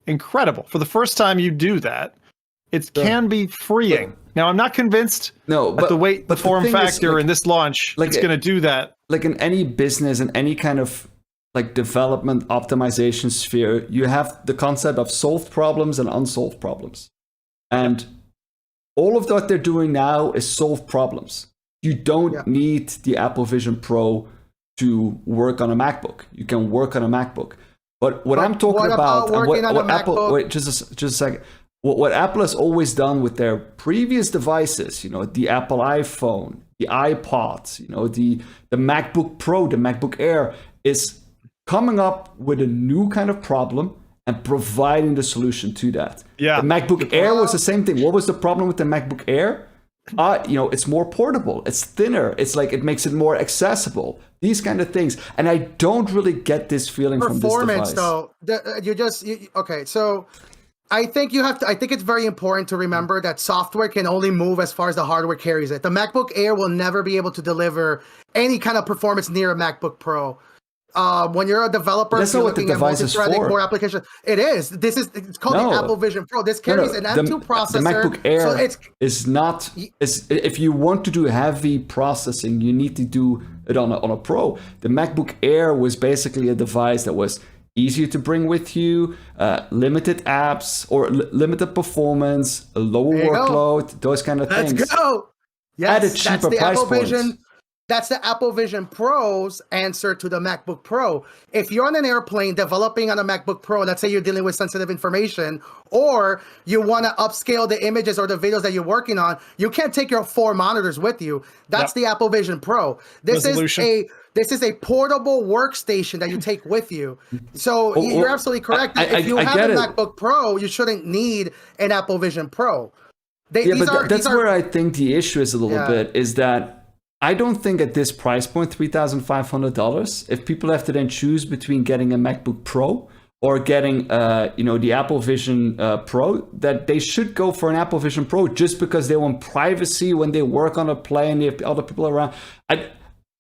incredible. For the first time you do that, it can be freeing. Now, I'm not convinced that the form factor in this launch is going to do that. Like in any business and any kind of like development optimization sphere, you have the concept of solved problems and unsolved problems. And all of what they're doing now is solve problems. You don't need the Apple Vision Pro to work on a MacBook. You can work on a MacBook. But what I'm talking about, what Apple, wait, just a second. What Apple has always done with their previous devices, the Apple iPhone, the iPod, the MacBook Pro, the MacBook Air, is coming up with a new kind of problem and providing the solution to that. Yeah. The MacBook Air was the same thing. What was the problem with the MacBook Air? It's more portable. It's thinner. It's like it makes it more accessible. These kind of things. And I don't really get this feeling from this device. Performance, though. Okay, so I think it's very important to remember that software can only move as far as the hardware carries it. The MacBook Air will never be able to deliver any kind of performance near a MacBook Pro. When you're a developer, that's not what the device is for. Core application. It's called the Apple Vision Pro. This carries an M2 processor. The MacBook Air is not. If you want to do heavy processing, you need to do it on a Pro. The MacBook Air was basically a device that was easier to bring with you, limited apps or limited performance, a lower workload, those kind of things. Let's go. Yes, at a cheaper price point. That's the Apple Vision Pro's answer to the MacBook Pro. If you're on an airplane developing on a MacBook Pro, let's say you're dealing with sensitive information, or you want to upscale the images or the videos that you're working on, you can't take your 4 monitors with you. That's the Apple Vision Pro. This is a portable workstation that you take with you. So you're absolutely correct. If you have a MacBook Pro, you shouldn't need an Apple Vision Pro. That's where I think the issue is a little bit, is that I don't think at this price point, $3,500, if people have to then choose between getting a MacBook Pro or getting the Apple Vision Pro, that they should go for an Apple Vision Pro just because they want privacy when they work on a plane, they have other people around.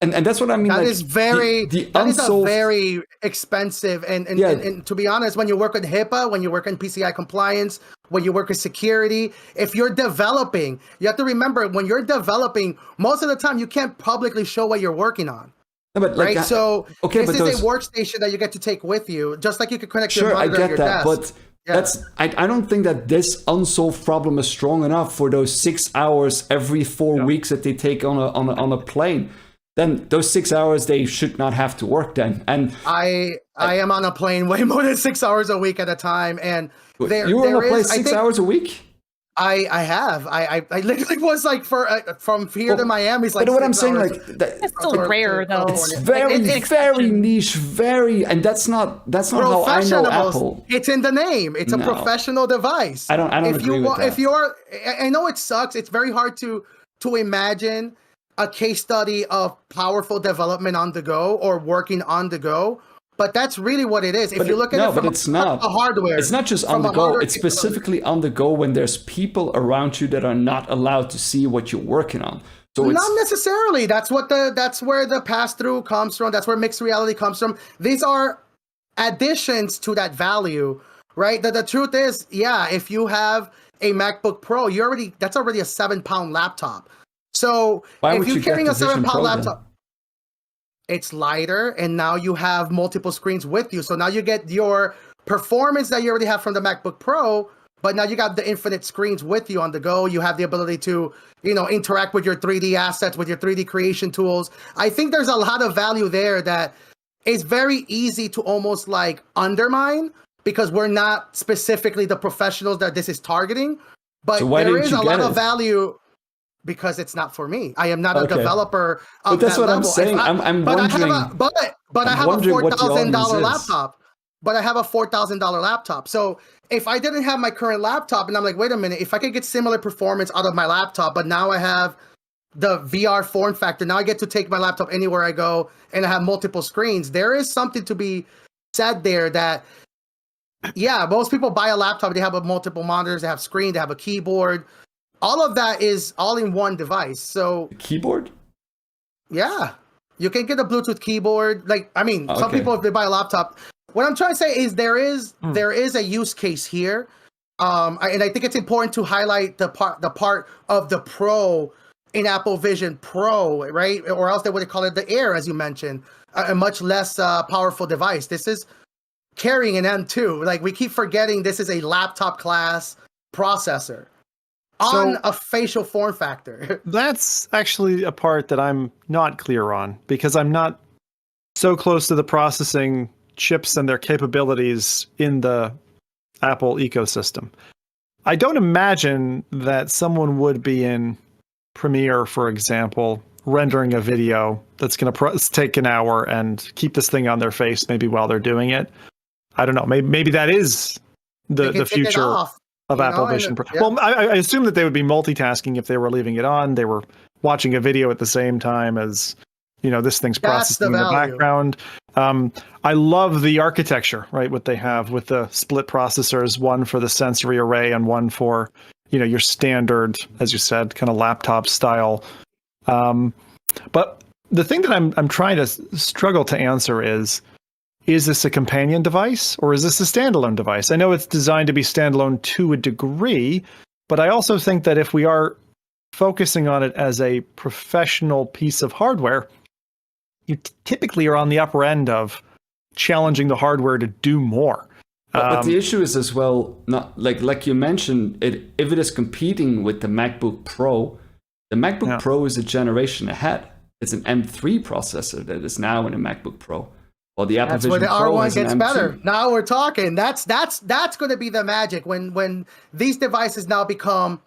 And that's what I mean. That is very very expensive. And to be honest, when you work with HIPAA, when you work in PCI compliance, when you work with security, if you're developing, you have to remember when you're developing, most of the time you can't publicly show what you're working on. No, but right? So this is a workstation that you get to take with you, just like you could connect your monitor to your desk. But I don't think that this unsolved problem is strong enough for those 6 hours every 4 weeks that they take on a plane. Then those 6 hours, they should not have to work then. And I am on a plane way more than 6 hours a week at a time. And you were on a plane 6 hours a week? I have. I literally was like from here to Miami. It's like but what I'm saying, like it's still rare though. It's very niche, and that's not how I know Apple. It's in the name. It's a professional device. I don't agree with that. If you're, I know it sucks. It's very hard to imagine a case study of powerful development on the go or working on the go, but that's really what it is. If you look at it from the hardware, it's not just on the go. It's specifically on the go when there's people around you that are not allowed to see what you're working on. So not necessarily. That's where the pass-through comes from. That's where mixed reality comes from. These are additions to that value, right? The truth is, if you have a MacBook Pro, that's already a 7-pound laptop. So if you're carrying a 7-pound laptop, it's lighter, and now you have multiple screens with you. So now you get your performance that you already have from the MacBook Pro, but now you got the infinite screens with you on the go. You have the ability to, interact with your 3D assets, with your 3D creation tools. I think there's a lot of value there that is very easy to almost like undermine because we're not specifically the professionals that this is targeting. But there is a lot of value. Because it's not for me. I am not a developer of that level. I'm saying. I'm wondering. But I have a $4,000 laptop. But I have a $4,000 laptop. So if I didn't have my current laptop, and I'm like, wait a minute, if I could get similar performance out of my laptop, but now I have the VR form factor. Now I get to take my laptop anywhere I go, and I have multiple screens. There is something to be said there that, most people buy a laptop. They have multiple monitors. They have screen. They have a keyboard. All of that is all in one device. So keyboard? Yeah. You can get a Bluetooth keyboard. Some people, if they buy a laptop, what I'm trying to say is there is a use case here. And I think it's important to highlight the part of the Pro in Apple Vision Pro, right? Or else they would call it the Air, as you mentioned, a much less powerful device. This is carrying an M2. Like, we keep forgetting this is a laptop class processor on a facial form factor. That's actually a part that I'm not clear on because I'm not so close to the processing chips and their capabilities in the Apple ecosystem. I don't imagine that someone would be in Premiere, for example, rendering a video that's going to take an hour and keep this thing on their face maybe while they're doing it. I don't know. Maybe that is the future of Apple Vision Pro. Yeah. Well, I assume that they would be multitasking if they were leaving it on. They were watching a video at the same time as, this thing's processing in the background. I love the architecture, right? What they have with the split processors, one for the sensory array and one for, your standard, as you said, kind of laptop style. But the thing that I'm trying to struggle to answer is this a companion device or is this a standalone device? I know it's designed to be standalone to a degree, but I also think that if we are focusing on it as a professional piece of hardware, you typically are on the upper end of challenging the hardware to do more. But the issue is as well, not like you mentioned, if it is competing with the MacBook Pro, the MacBook Pro is a generation ahead. It's an M3 processor that is now in a MacBook Pro. Well, the Apple Vision Pro R1 gets M2. better. Now we're talking. That's going to be the magic when these devices now become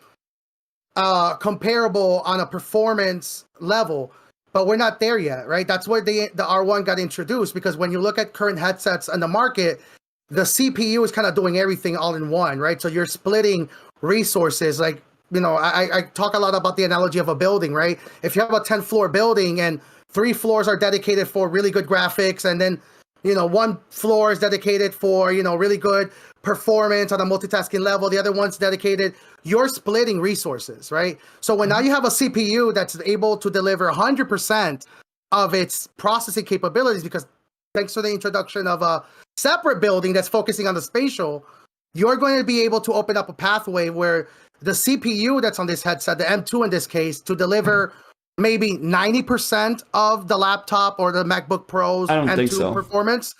comparable on a performance level. But we're not there yet, right? That's where the R1 got introduced, because when you look at current headsets on the market, the CPU is kind of doing everything all in one, right? So you're splitting resources. Like, I talk a lot about the analogy of a building, right? If you have a 10-floor building and 3 floors are dedicated for really good graphics, and then, 1 floor is dedicated for, really good performance on a multitasking level, the other one's dedicated, you're splitting resources, right? So when now you have a CPU that's able to deliver 100% of its processing capabilities, because thanks to the introduction of a separate building that's focusing on the spatial, you're going to be able to open up a pathway where the CPU that's on this headset, the M2 in this case, to deliver maybe 90% of the laptop or the MacBook Pro's M2 performance.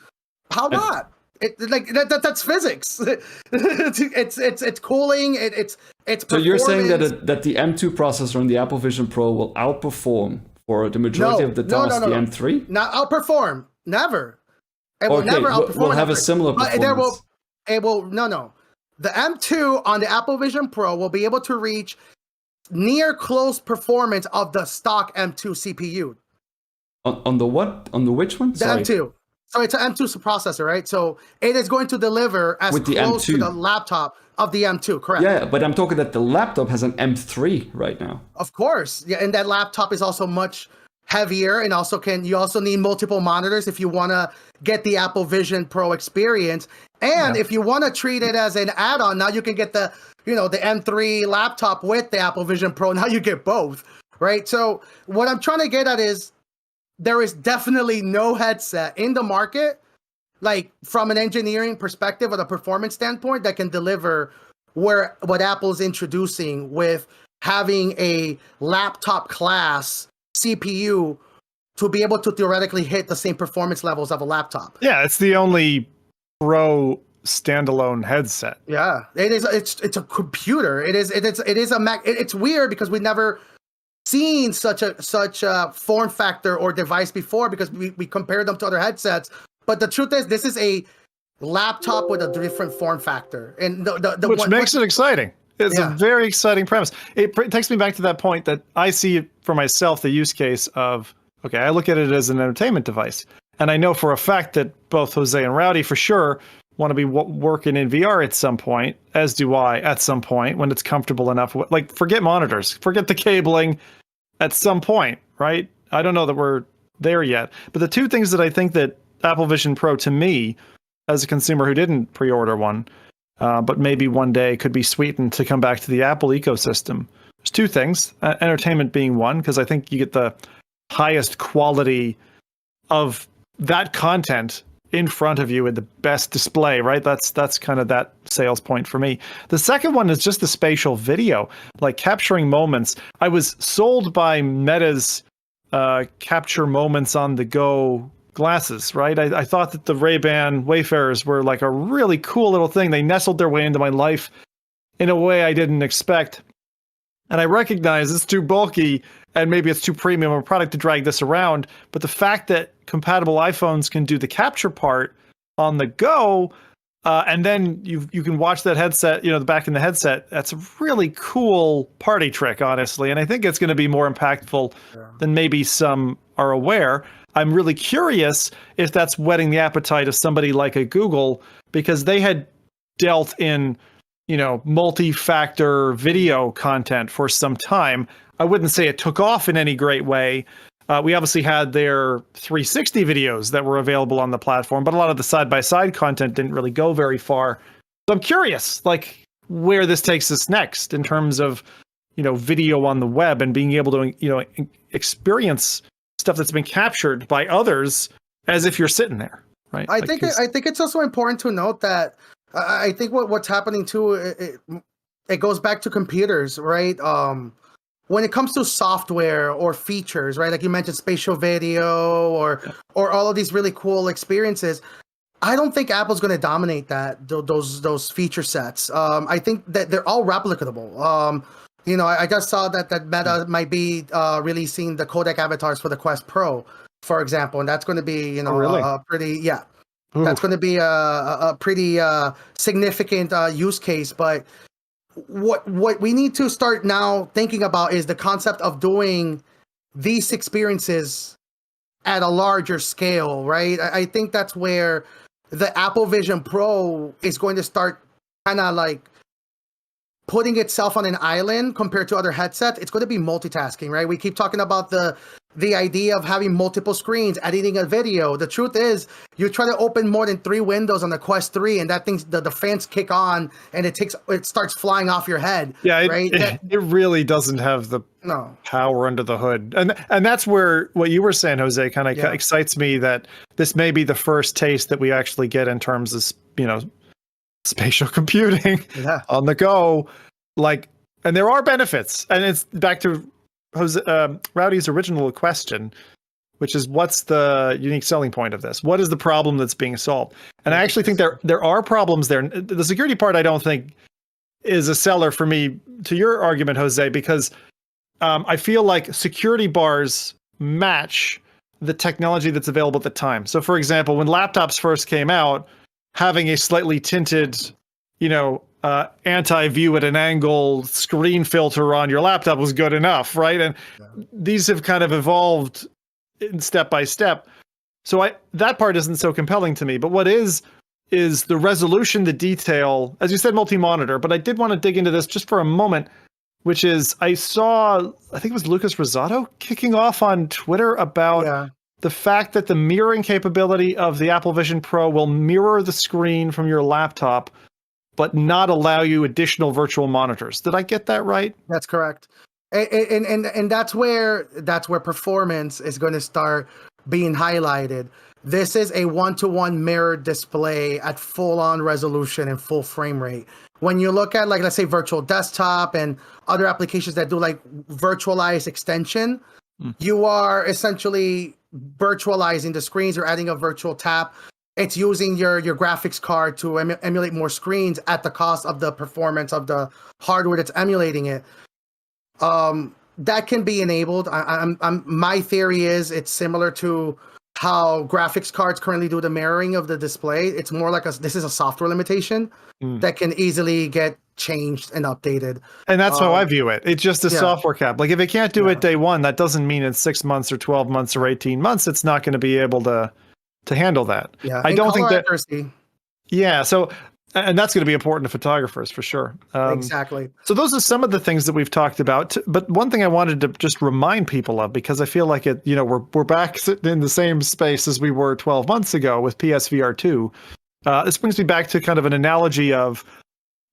How not? That's physics. It's cooling. It's so you're saying that the M2 processor on the Apple Vision Pro will outperform for the majority of the tasks the M3? Not outperform. Never. It will never outperform. We'll have a similar performance. The M2 on the Apple Vision Pro will be able to reach near close performance of the stock M2 CPU. On the what? On the which one? The M2. So it's an M2 processor, right? So it is going to deliver as close to the laptop of the M2, correct? Yeah, but I'm talking that the laptop has an M3 right now. Of course. Yeah, and that laptop is also much heavier, and you also need multiple monitors if you want to get the Apple Vision Pro experience. And if you want to treat it as an add-on, now you can get the M3 laptop with the Apple Vision Pro. Now you get both, right? So what I'm trying to get at is there is definitely no headset in the market, like from an engineering perspective or a performance standpoint, that can deliver what Apple's introducing with having a laptop class CPU to be able to theoretically hit the same performance levels of a laptop. Yeah, it's the only Pro standalone headset. Yeah, it is. It's a computer. It is a Mac. It's weird because we've never seen such a form factor or device before, because we compared them to other headsets. But the truth is, this is a laptop with a different form factor, and which makes it exciting. It's a very exciting premise. It takes me back to that point that I see for myself the use case of, okay, I look at it as an entertainment device. And I know for a fact that both Jose and Rowdy for sure want to be working in VR at some point, as do I at some point when it's comfortable enough. Like, forget monitors, forget the cabling at some point, right? I don't know that we're there yet. But the two things that I think that Apple Vision Pro, to me, as a consumer who didn't pre-order one, but maybe one day could be sweetened to come back to the Apple ecosystem. There's two things, entertainment being one, because I think you get the highest quality of that content in front of you in the best display, right? That's kind of that sales point for me. The second one is just the spatial video, like capturing moments. I was sold by Meta's capture moments on the go glasses, right? I thought that the Ray-Ban Wayfarers were like a really cool little thing. They nestled their way into my life in a way I didn't expect. And I recognize it's too bulky and maybe it's too premium of a product to drag this around. But the fact that compatible iPhones can do the capture part on the go, and then you can watch that headset, the back in the headset, that's a really cool party trick, honestly. And I think it's going to be more impactful than maybe some are aware. I'm really curious if that's whetting the appetite of somebody like a Google, because they had dealt in multi-factor video content for some time. I wouldn't say it took off in any great way, We obviously had their 360 videos that were available on the platform, but a lot of the side-by-side content didn't really go very far. So I'm curious, like, where this takes us next in terms of, video on the web and being able to, experience stuff that's been captured by others as if you're sitting there, right? I think it's also important to note that I think what's happening too, it goes back to computers, right? When it comes to software or features, right? Like you mentioned spatial video or all of these really cool experiences. I don't think Apple's going to dominate those feature sets. I think that they're all replicable. I just saw that Meta might be releasing the codec avatars for the Quest Pro, for example, and that's going to be that's going to be a pretty significant use case. But what we need to start now thinking about is the concept of doing these experiences at a larger scale, right? I think that's where the Apple Vision Pro is going to start kind of like putting itself on an island compared to other headsets. It's going to be multitasking, right? We keep talking about the idea of having multiple screens, editing a video. The truth is, you try to open more than 3 windows on the Quest 3, and that thing's the fans kick on, and it starts flying off your head. Yeah, right? It really doesn't have the power under the hood, and that's where what you were saying, Jose, kind of excites me, that this may be the first taste that we actually get in terms of spatial computing on the go. Like, and there are benefits, and it's back to Rowdy's original question, which is, what's the unique selling point of this? What is the problem that's being solved? And I actually think there are problems there. The security part, I don't think, is a seller for me, to your argument, Jose, because I feel like security bars match the technology that's available at the time. So, for example, when laptops first came out, having a slightly tinted, anti-view at an angle screen filter on your laptop was good enough, right? And these have kind of evolved in step by step. So that part isn't so compelling to me. But what is the resolution, the detail, as you said, multi-monitor. But I did want to dig into this just for a moment, which is, I think it was Lucas Rosado kicking off on Twitter about the fact that the mirroring capability of the Apple Vision Pro will mirror the screen from your laptop, but not allow you additional virtual monitors. Did I get that right? That's correct. And that's where performance is going to start being highlighted. This is a 1-to-1 mirrored display at full-on resolution and full frame rate. When you look at, like, let's say virtual desktop and other applications that do like virtualized extension, you are essentially virtualizing the screens or adding a virtual tap. It's using your graphics card to emulate more screens at the cost of the performance of the hardware that's emulating it. That can be enabled. My theory is it's similar to how graphics cards currently do the mirroring of the display. It's more like this is a software limitation that can easily get changed and updated. And that's how I view it. It's just a software cap. Like, if it can't do it day one, that doesn't mean in 6 months or 12 months or 18 months, it's not going to be able to handle that. Yeah, I don't think that accuracy. Yeah, so, and that's going to be important to photographers for sure. Exactly. So those are some of the things that we've talked about. But one thing I wanted to just remind people of, because I feel like we're back in the same space as we were 12 months ago with PSVR 2. This brings me back to kind of an analogy of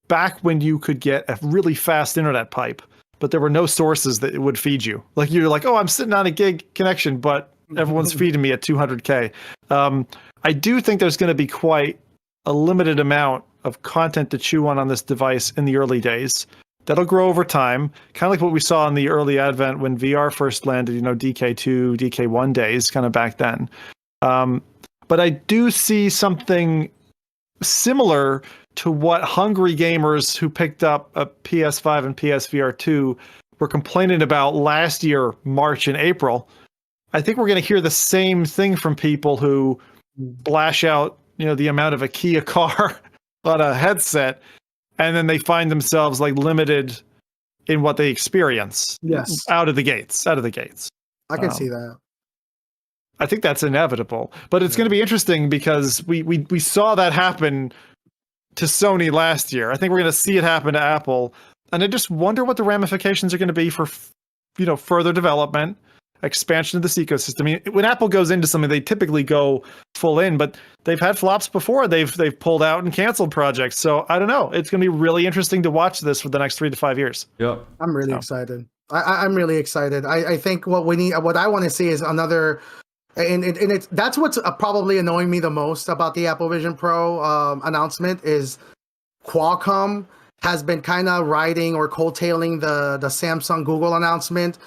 back when you could get a really fast internet pipe, but there were no sources that would feed you. Like, you're like, oh, I'm sitting on a gig connection, but everyone's feeding me at 200K. I do think there's going to be quite a limited amount of content to chew on this device in the early days. That'll grow over time, kind of like what we saw in the early advent when VR first landed, DK2, DK1 days, kind of back then. But I do see something similar to what hungry gamers who picked up a PS5 and PSVR 2 were complaining about last year, March and April. I think we're going to hear the same thing from people who splash out, the amount of a Kia car on a headset, and then they find themselves like limited in what they experience. Yes. Out of the gates. I can see that. I think that's inevitable, but it's going to be interesting because we saw that happen to Sony last year. I think we're going to see it happen to Apple, and I just wonder what the ramifications are going to be for, further development expansion of this ecosystem. I mean, when Apple goes into something, they typically go full in, but they've had flops before. They've pulled out and canceled projects. So I don't know. It's going to be really interesting to watch this for the next 3 to 5 years. Yeah, I'm really excited. I'm really excited. I think what I want to see is another, and it's that's what's probably annoying me the most about the Apple Vision Pro announcement is Qualcomm has been kind of riding or coattailing the Samsung Google announcement,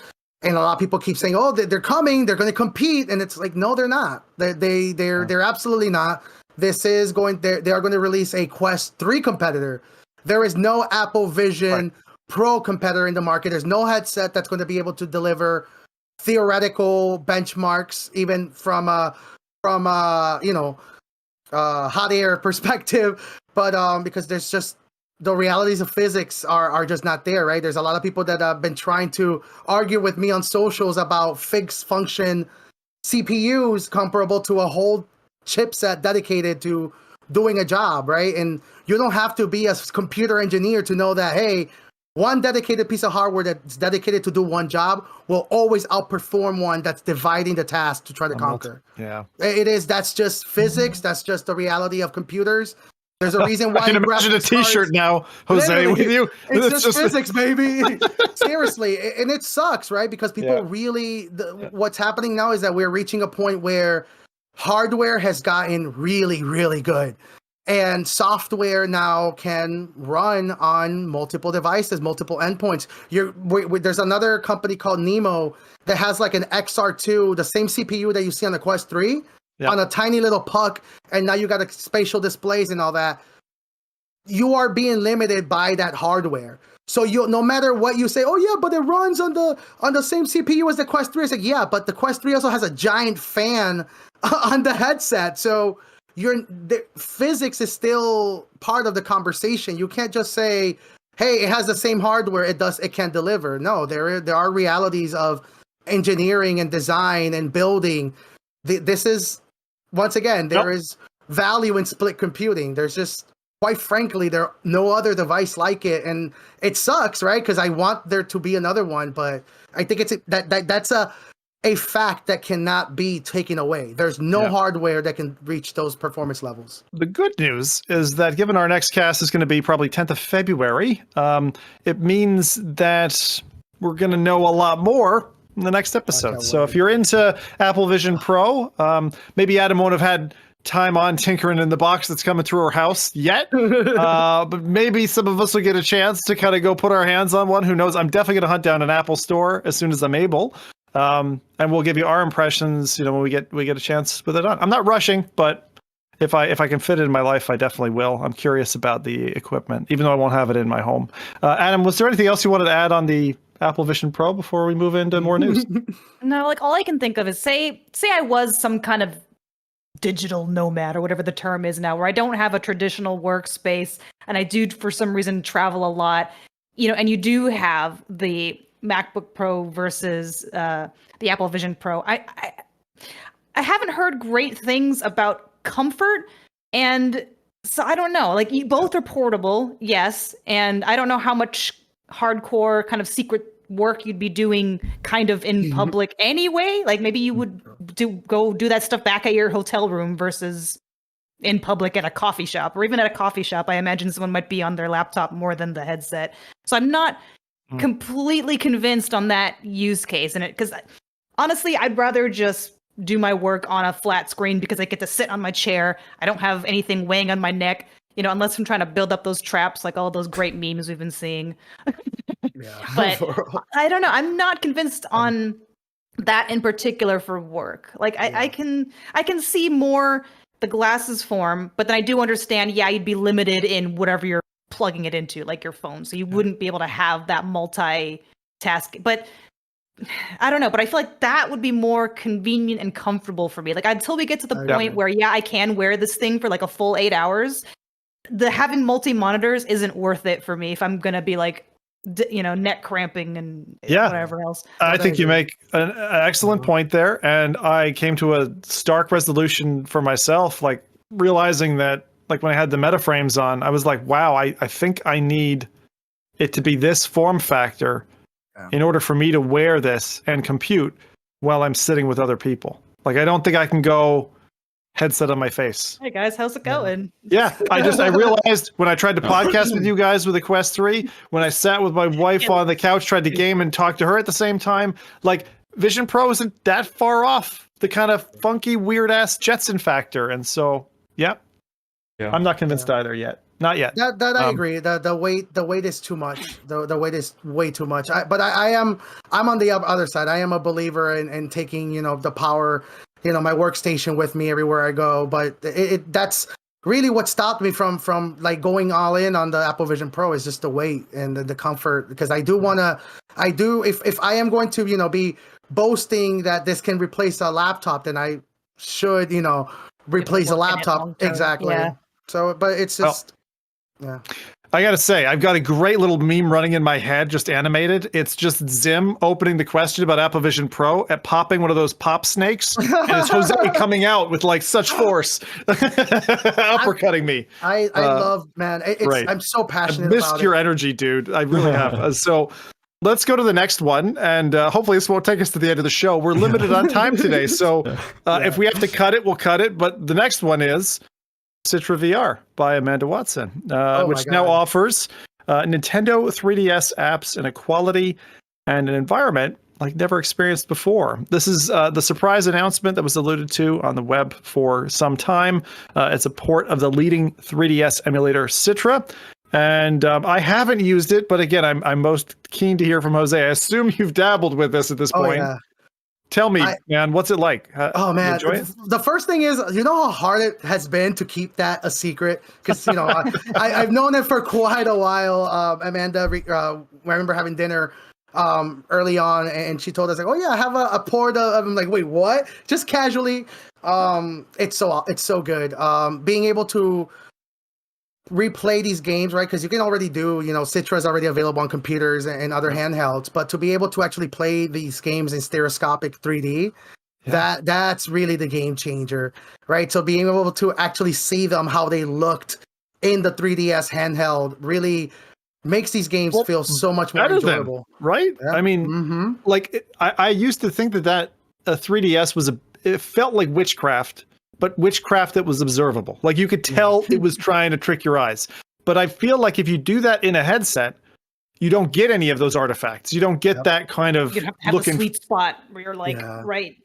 and a lot of people keep saying, "Oh, they're coming, they're going to compete," and it's like, no, they're not. They're absolutely not. This is going. They are going to release a Quest 3 competitor. There is no Apple Vision Pro competitor in the market. There's no headset that's going to be able to deliver theoretical benchmarks, even from hot air perspective. But because there's just the realities of physics are just not there, right? There's a lot of people that have been trying to argue with me on socials about fixed function CPUs comparable to a whole chipset dedicated to doing a job, right? And you don't have to be a computer engineer to know that, hey, one dedicated piece of hardware that's dedicated to do one job will always outperform one that's dividing the task to try to conquer. Yeah. That's just physics. That's just the reality of computers. There's a reason why I can imagine a t-shirt now, Jose, with you. It's just physics, baby. Seriously. And it sucks, right? Because people really, what's happening now is that we're reaching a point where hardware has gotten really, really good. And software now can run on multiple devices, multiple endpoints. There's another company called Nemo that has like an XR2, the same CPU that you see on the Quest 3, on a tiny little puck, and now you got spatial displays and all that. You are being limited by that hardware. So no matter what you say, oh yeah, but it runs on the same CPU as the Quest 3. It's like, yeah, but the Quest 3 also has a giant fan on the headset. So physics is still part of the conversation. You can't just say, hey, it has the same hardware, it can deliver. No, there are realities of engineering and design and building. This is, once again, there is value in split computing. There's just, quite frankly, no other device like it, and it sucks, right? Because I want there to be another one, but I think that's a fact that cannot be taken away. There's no hardware that can reach those performance levels. The good news is that given our next cast is going to be probably 10th of February, it means that we're going to know a lot more in the next episode. So if you're into Apple Vision Pro, maybe Adam won't have had time on tinkering in the box that's coming through our house yet, but maybe some of us will get a chance to kind of go put our hands on one. Who knows? I'm definitely going to hunt down an Apple store as soon as I'm able. And we'll give you our impressions, when we get a chance with it on. I'm not rushing, but if I can fit it in my life, I definitely will. I'm curious about the equipment, even though I won't have it in my home. Adam, was there anything else you wanted to add on the Apple Vision Pro before we move into more news? No, like all I can think of is say I was some kind of digital nomad or whatever the term is now, where I don't have a traditional workspace and I do for some reason travel a lot, and you do have the MacBook Pro versus the Apple Vision Pro. I haven't heard great things about comfort, and so I don't know. Like, both are portable, yes, and I don't know how much hardcore kind of secret work you'd be doing kind of in public anyway. Like, maybe you would go do that stuff back at your hotel room versus in public at a coffee shop, or even at a coffee shop. I imagine someone might be on their laptop more than the headset. So I'm not completely convinced on that use case, and because honestly, I'd rather just do my work on a flat screen because I get to sit on my chair. I don't have anything weighing on my neck, unless I'm trying to build up those traps, like all those great memes we've been seeing. But I don't know. I'm not convinced on that in particular for work. Like I can see more the glasses form, but then I do understand. Yeah, you'd be limited in whatever you're plugging it into, like your phone, so you wouldn't be able to have that multitask. But I don't know, but I feel like that would be more convenient and comfortable for me. Like, until we get to the point where I can wear this thing for like a full 8 hours, having multi monitors isn't worth it for me if I'm gonna be like neck cramping and whatever else. I think you make an excellent point there, and I came to a stark resolution for myself, like realizing that, like, when I had the Meta frames on, I was like, wow, I think I need it to be this form factor in order for me to wear this and compute. while I'm sitting with other people. Like, I don't think I can go headset on my face. Hey guys, how's it going? Yeah, I realized when I tried to podcast with you guys with the Quest 3, when I sat with my wife on the couch, tried to game and talk to her at the same time, like Vision Pro isn't that far off the kind of funky, weird ass Jetson factor. And so, yeah. I'm not convinced either yet. Not yet. That I agree. The weight is too much. The weight is way too much. I'm on the other side. I am a believer in taking, the power, my workstation with me everywhere I go. But that's really what stopped me from like going all in on the Apple Vision Pro is just the weight and the comfort. Because if I am going to, be boasting that this can replace a laptop, then I should, replace a laptop. Exactly. Yeah. So, but it's just, yeah. I gotta say, I've got a great little meme running in my head, just animated. It's just Zim opening the question about Apple Vision Pro at popping one of those pop snakes, and it's Jose coming out with like such force, uppercutting me. I love, man. Right. I'm so passionate. I missed your energy, dude. I really have. So let's go to the next one, and hopefully this won't take us to the end of the show. We're limited on time today, so if we have to cut it, we'll cut it. But the next one is CitraVR by Amanda Watson, which now offers Nintendo 3DS apps in a quality and an environment like never experienced before. This is the surprise announcement that was alluded to on the web for some time. It's a port of the leading 3DS emulator Citra. And I haven't used it, but again, I'm most keen to hear from Jose. I assume you've dabbled with this at this point. Yeah. Tell me, man, what's it like? Man, the first thing is, how hard it has been to keep that a secret? Because, I've known it for quite a while. Amanda, I remember having dinner early on, and she told us, like, oh, yeah, I have a port of, I'm like, wait, what? Just casually. It's so good. Being able to replay these games, right? Because you can already do, Citra is already available on computers and other handhelds, but to be able to actually play these games in stereoscopic 3D, that's really the game changer, right? So being able to actually see them how they looked in the 3DS handheld really makes these games feel so much more enjoyable, right? Yeah. I mean, I used to think that a 3DS it felt like witchcraft. But witchcraft that was observable. Like you could tell it was trying to trick your eyes. But I feel like if you do that in a headset, you don't get any of those artifacts. You don't get that kind of you have a sweet spot where you're like, right.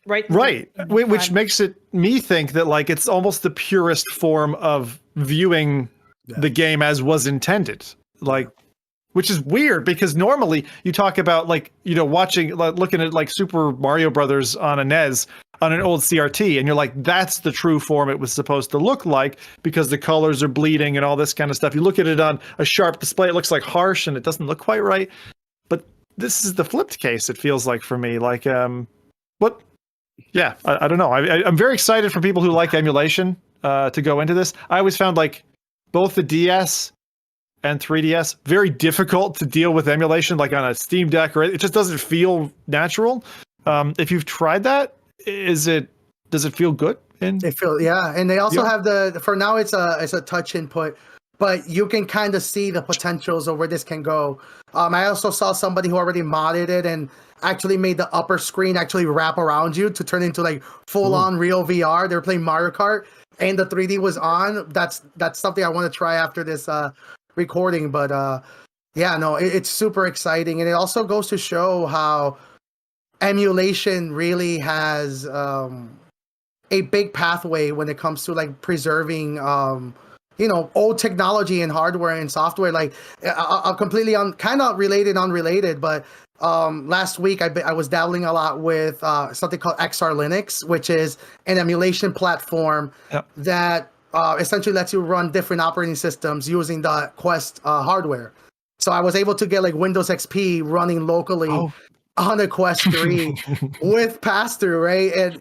Which makes me think that like it's almost the purest form of viewing the game as was intended. Like, which is weird because normally you talk about like, looking at like Super Mario Brothers on a NES on an old CRT, and you're like, that's the true form it was supposed to look like because the colors are bleeding and all this kind of stuff. You look at it on a sharp display, it looks like harsh and it doesn't look quite right. But this is the flipped case, it feels like for me. Like, what? Yeah, I don't know. I'm very excited for people who like emulation to go into this. I always found like both the DS and 3DS very difficult to deal with emulation, like on a Steam Deck, or it just doesn't feel natural. If you've tried that, does it feel good? And they also have for now it's a touch input, but you can kind of see the potentials of where this can go. I also saw somebody who already modded it and actually made the upper screen actually wrap around you to turn into like full on real VR. They were playing Mario Kart and the 3D was on. That's something I want to try after this recording, but it's super exciting, and it also goes to show how emulation really has a big pathway when it comes to like preserving old technology and hardware and software. Like I'll completely kind of unrelated, but last week I was dabbling a lot with something called XR Linux, which is an emulation platform that essentially lets you run different operating systems using the Quest hardware. So I was able to get like Windows XP running locally on a Quest 3 with pass-through, right?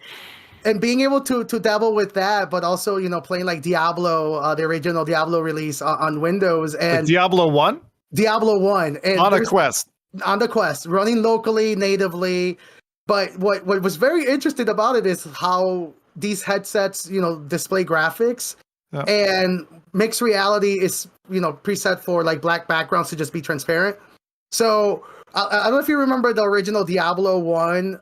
And being able to dabble with that, but also, playing like Diablo, the original Diablo release on Windows. And like Diablo 1? Diablo 1. And on a Quest. On the Quest, running locally, natively. But what was very interesting about it is how these headsets, display graphics. And mixed reality is, preset for like black backgrounds to just be transparent. So I don't know if you remember the original Diablo 1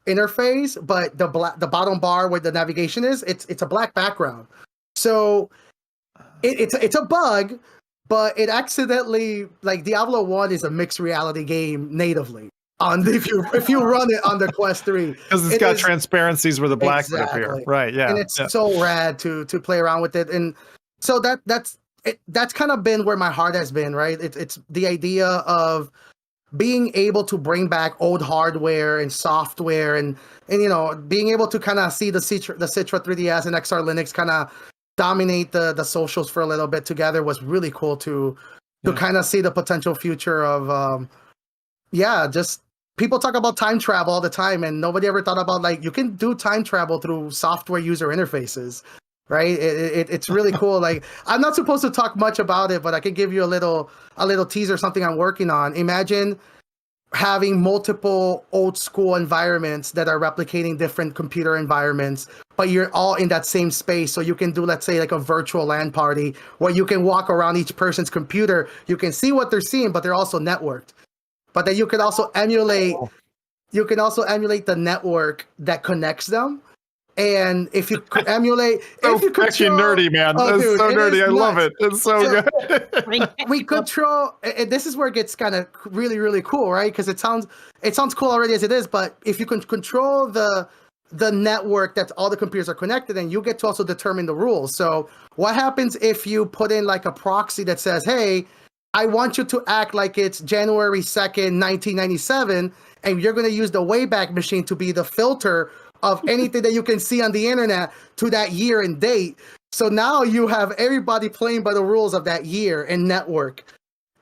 interface, but the bottom bar where the navigation is, it's a black background. So it's a bug, but it accidentally, like Diablo 1 is a mixed reality game natively. If you run it on the Quest 3, because it's got transparencies where the black would appear, right? Yeah, and it's so rad to play around with it, and so that's kind of been where my heart has been, right? It's the idea of being able to bring back old hardware and software, and being able to kind of see the Citra 3DS and XR Linux kind of dominate the socials for a little bit together was really cool to kind of see the potential future of just people talk about time travel all the time, and nobody ever thought about, like, you can do time travel through software user interfaces, right? It's really cool. Like, I'm not supposed to talk much about it, but I can give you a little teaser, something I'm working on. Imagine having multiple old school environments that are replicating different computer environments, but you're all in that same space. So you can do, let's say, like a virtual LAN party where you can walk around each person's computer. You can see what they're seeing, but they're also networked. But then you can also emulate the network that connects them. And if you could emulate, so actually nerdy, man. That's so nerdy. I love it. It's so good. We control. This is where it gets kind of really, really cool, right? Because it sounds cool already as it is. But if you can control the network that all the computers are connected, and you get to also determine the rules. So what happens if you put in like a proxy that says, "Hey, I want you to act like it's January 2nd, 1997, and you're going to use the Wayback Machine to be the filter of anything that you can see on the internet to that year and date." So now you have everybody playing by the rules of that year and network.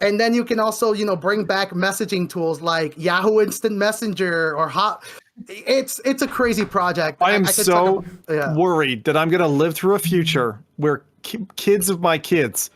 And then you can also, bring back messaging tools like Yahoo Instant Messenger or Hot. It's a crazy project. I am so worried that I'm going to live through a future where kids of my kids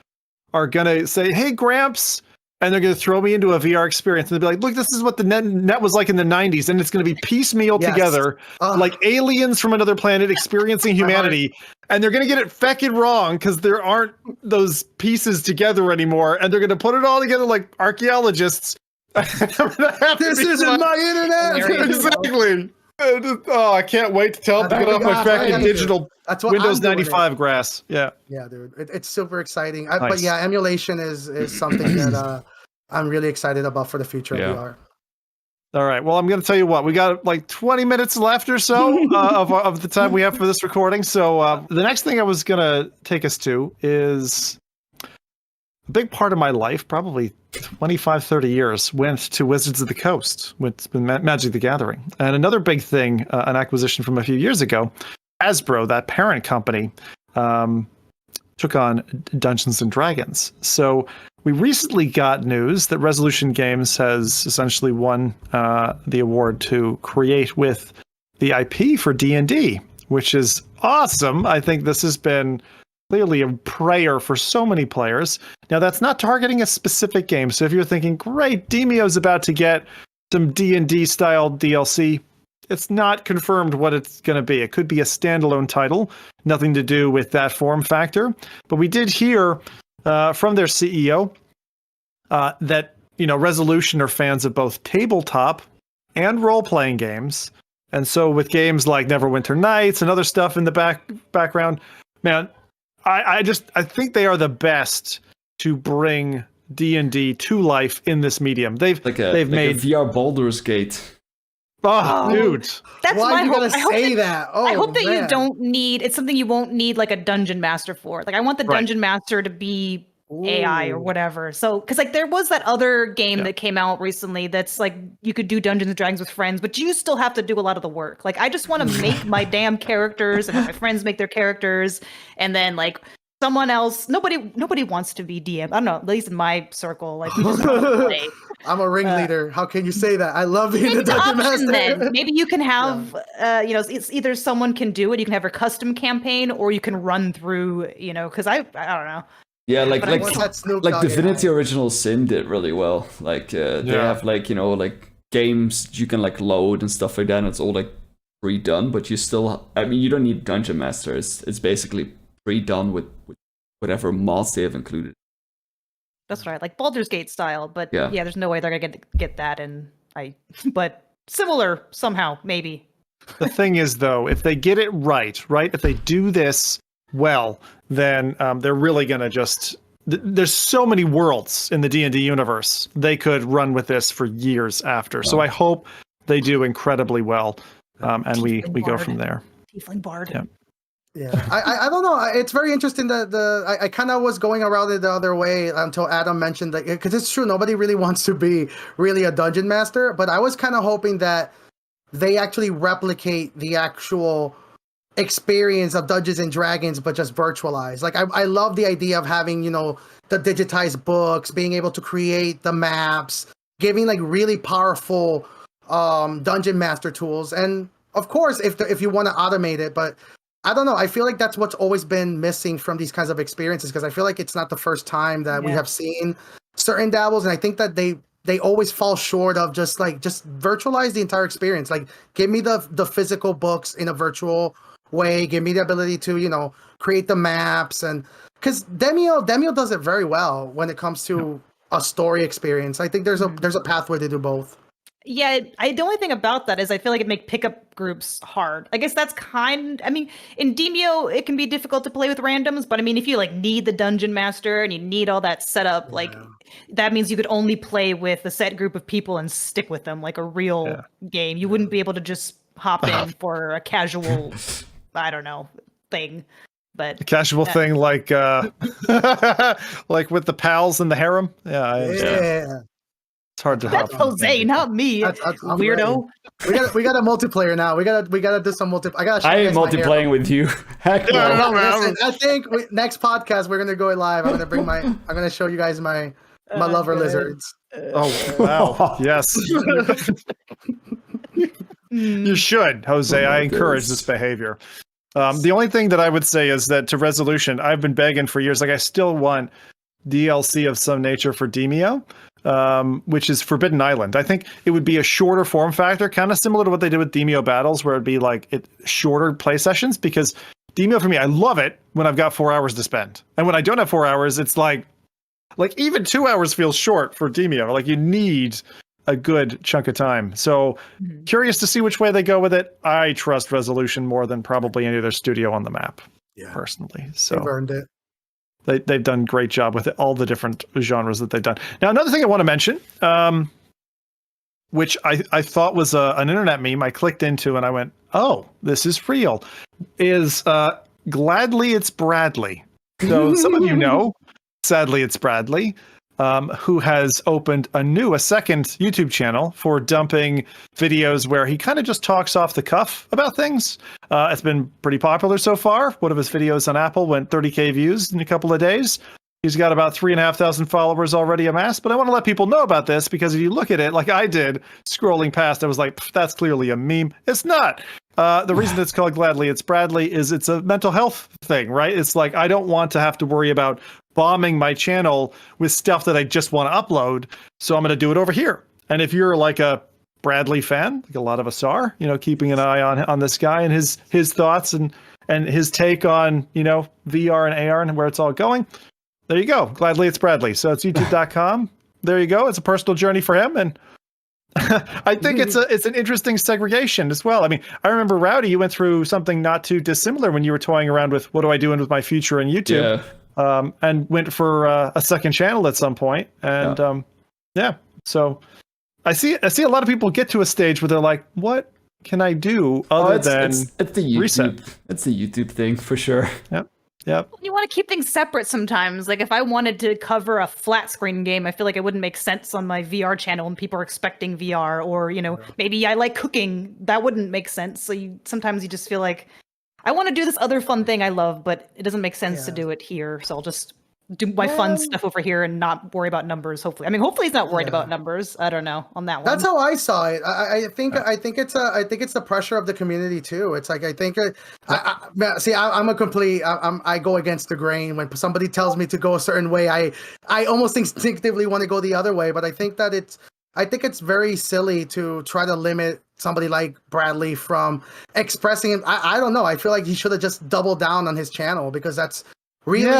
are going to say, "Hey, Gramps," and they're going to throw me into a VR experience and they'll be like, "Look, this is what the net was like in the 90s. And it's going to be piecemeal together, like aliens from another planet experiencing humanity. And they're going to get it feckin' wrong because there aren't those pieces together anymore. And they're going to put it all together like archaeologists. This isn't my internet. Exactly. I can't wait to tell them to get off my fucking digital Windows 95 grass. Yeah. Yeah, dude. It's super exciting. Nice. But yeah, emulation is something that I'm really excited about for the future of VR. All right. Well, I'm going to tell you what. We got like 20 minutes left or so of the time we have for this recording. So the next thing I was going to take us to is a big part of my life, probably 25, 30 years, went to Wizards of the Coast with Magic the Gathering. And another big thing, an acquisition from a few years ago, Hasbro, that parent company, took on Dungeons and Dragons. So we recently got news that Resolution Games has essentially won the award to create with the IP for D&D, which is awesome. I think this has been clearly a prayer for so many players. Now, that's not targeting a specific game. So if you're thinking, great, Demio's about to get some D&D style DLC, it's not confirmed what it's going to be. It could be a standalone title, nothing to do with that form factor. But we did hear from their CEO that, Resolution are fans of both tabletop and role-playing games. And so with games like Neverwinter Nights and other stuff in the background, man, I think they are the best to bring D&D to life in this medium. They've made a VR Baldur's Gate. Oh, dude. That's why my you hope. gotta say that? Oh, I hope that man. you don't need. It's something you won't need like a dungeon master for. Like I want the dungeon master to be AI or whatever. So because like there was that other game that came out recently that's like you could do Dungeons and Dragons with friends, but you still have to do a lot of the work. Like I just want to make my damn characters and have my friends make their characters, and then like someone else. Nobody wants to be DM. I don't know. At least in my circle, like we just want to play. I'm a ringleader. How can you say that? I love being the dungeon master. Then maybe you can have, it's either someone can do it. You can have a custom campaign, or you can run through. Because I don't know. Yeah, like Dogg Divinity Original Sin did really well. Like they have like games you can like load and stuff like that. And it's all like pre-done, but you still. I mean, you don't need Dungeon Master. It's basically pre-done with whatever mods they have included. That's right, like Baldur's Gate style, but there's no way they're gonna get that, but similar somehow, maybe. The thing is, though, if they get it right, if they do this well, then they're really going to just... There's so many worlds in the D&D universe. They could run with this for years after. So I hope they do incredibly well, and we go from there. Tiefling Bard. Yeah. Yeah, I don't know. It's very interesting that I kind of was going around it the other way until Adam mentioned that, because it's true, nobody really wants to be really a dungeon master, but I was kind of hoping that they actually replicate the actual experience of Dungeons and Dragons, but just virtualized. Like I love the idea of having, the digitized books, being able to create the maps, giving like really powerful dungeon master tools, and of course if you want to automate it, but I don't know. I feel like that's what's always been missing from these kinds of experiences, because I feel like it's not the first time that we have seen certain dabbles, and I think that they always fall short of just virtualize the entire experience. Like, give me the physical books in a virtual way. Give me the ability to create the maps, and because Demio does it very well when it comes to a story experience. I think there's a pathway to do both. Yeah, the only thing about that is I feel like it make pickup groups hard. I guess that's in Demio, it can be difficult to play with randoms, but I mean, if you need the dungeon master and you need all that setup, that means you could only play with a set group of people and stick with them like a real game. You wouldn't be able to just hop in for a casual, I don't know, thing. But a casual thing like like with the pals in the harem. Yeah, I understand. Yeah. It's hard to That's Jose, not me. That's weirdo. We got a multiplayer now. We gotta do some multiplayer. I am multiplaying with you. Heck no. Listen, I think next podcast we're gonna go live. I'm gonna show you guys my lover lizards. Oh wow! Yes. You should, Jose. I encourage this behavior. The only thing that I would say is that to Resolution, I've been begging for years. I still want DLC of some nature for Demio. Which is Forbidden Island. I think it would be a shorter form factor, kind of similar to what they did with Demio Battles, where it'd be shorter play sessions, because Demio, for me, I love it when I've got 4 hours to spend. And when I don't have 4 hours, it's like even 2 hours feels short for Demio. Like, you need a good chunk of time. So curious to see which way they go with it. I trust Resolution more than probably any other studio on the map, personally. So they've earned it. They've done a great job with it, all the different genres that they've done. Now, another thing I want to mention, which I thought was an internet meme I clicked into and I went, oh, this is real, is Gladly It's Bradley. So some of you know, Sadly It's Bradley, who has opened a second YouTube channel for dumping videos where he kind of just talks off the cuff about things. It's been pretty popular so far. One of his videos on Apple went 30K views in a couple of days. He's got about 3,500 followers already amassed, but I want to let people know about this, because if you look at it like I did, scrolling past, I was like, that's clearly a meme. It's not. The reason it's called Gladly It's Bradley is it's a mental health thing, right? It's like, I don't want to have to worry about bombing my channel with stuff that I just want to upload, so I'm going to do it over here. And if you're like a Bradley fan, like a lot of us are, keeping an eye on this guy and his thoughts and his take on, VR and AR and where it's all going, there you go. Gladly It's Bradley. So it's youtube.com. There you go. It's a personal journey for him, and I think it's an interesting segregation as well. I mean, I remember, Rowdy, you went through something not too dissimilar when you were toying around with what do I do with my future in YouTube, and went for a second channel at some point. And so I see a lot of people get to a stage where they're like, what can I do other than it's the YouTube reset? It's the YouTube thing for sure. Yep. You want to keep things separate sometimes. Like, if I wanted to cover a flat screen game, I feel like it wouldn't make sense on my VR channel and people are expecting VR, or, maybe I like cooking. That wouldn't make sense. So sometimes you just feel like, I want to do this other fun thing I love, but it doesn't make sense to do it here. So I'll just do my fun stuff over here and not worry about numbers. Hopefully he's not worried about numbers. I don't know on that one. That's how I saw it. I think it's the pressure of the community too. It's like, I'm a complete. I go against the grain when somebody tells me to go a certain way. I almost instinctively want to go the other way. But I think it's very silly to try to limit somebody like Bradley from expressing him. I don't know. I feel like he should have just doubled down on his channel, because that's really,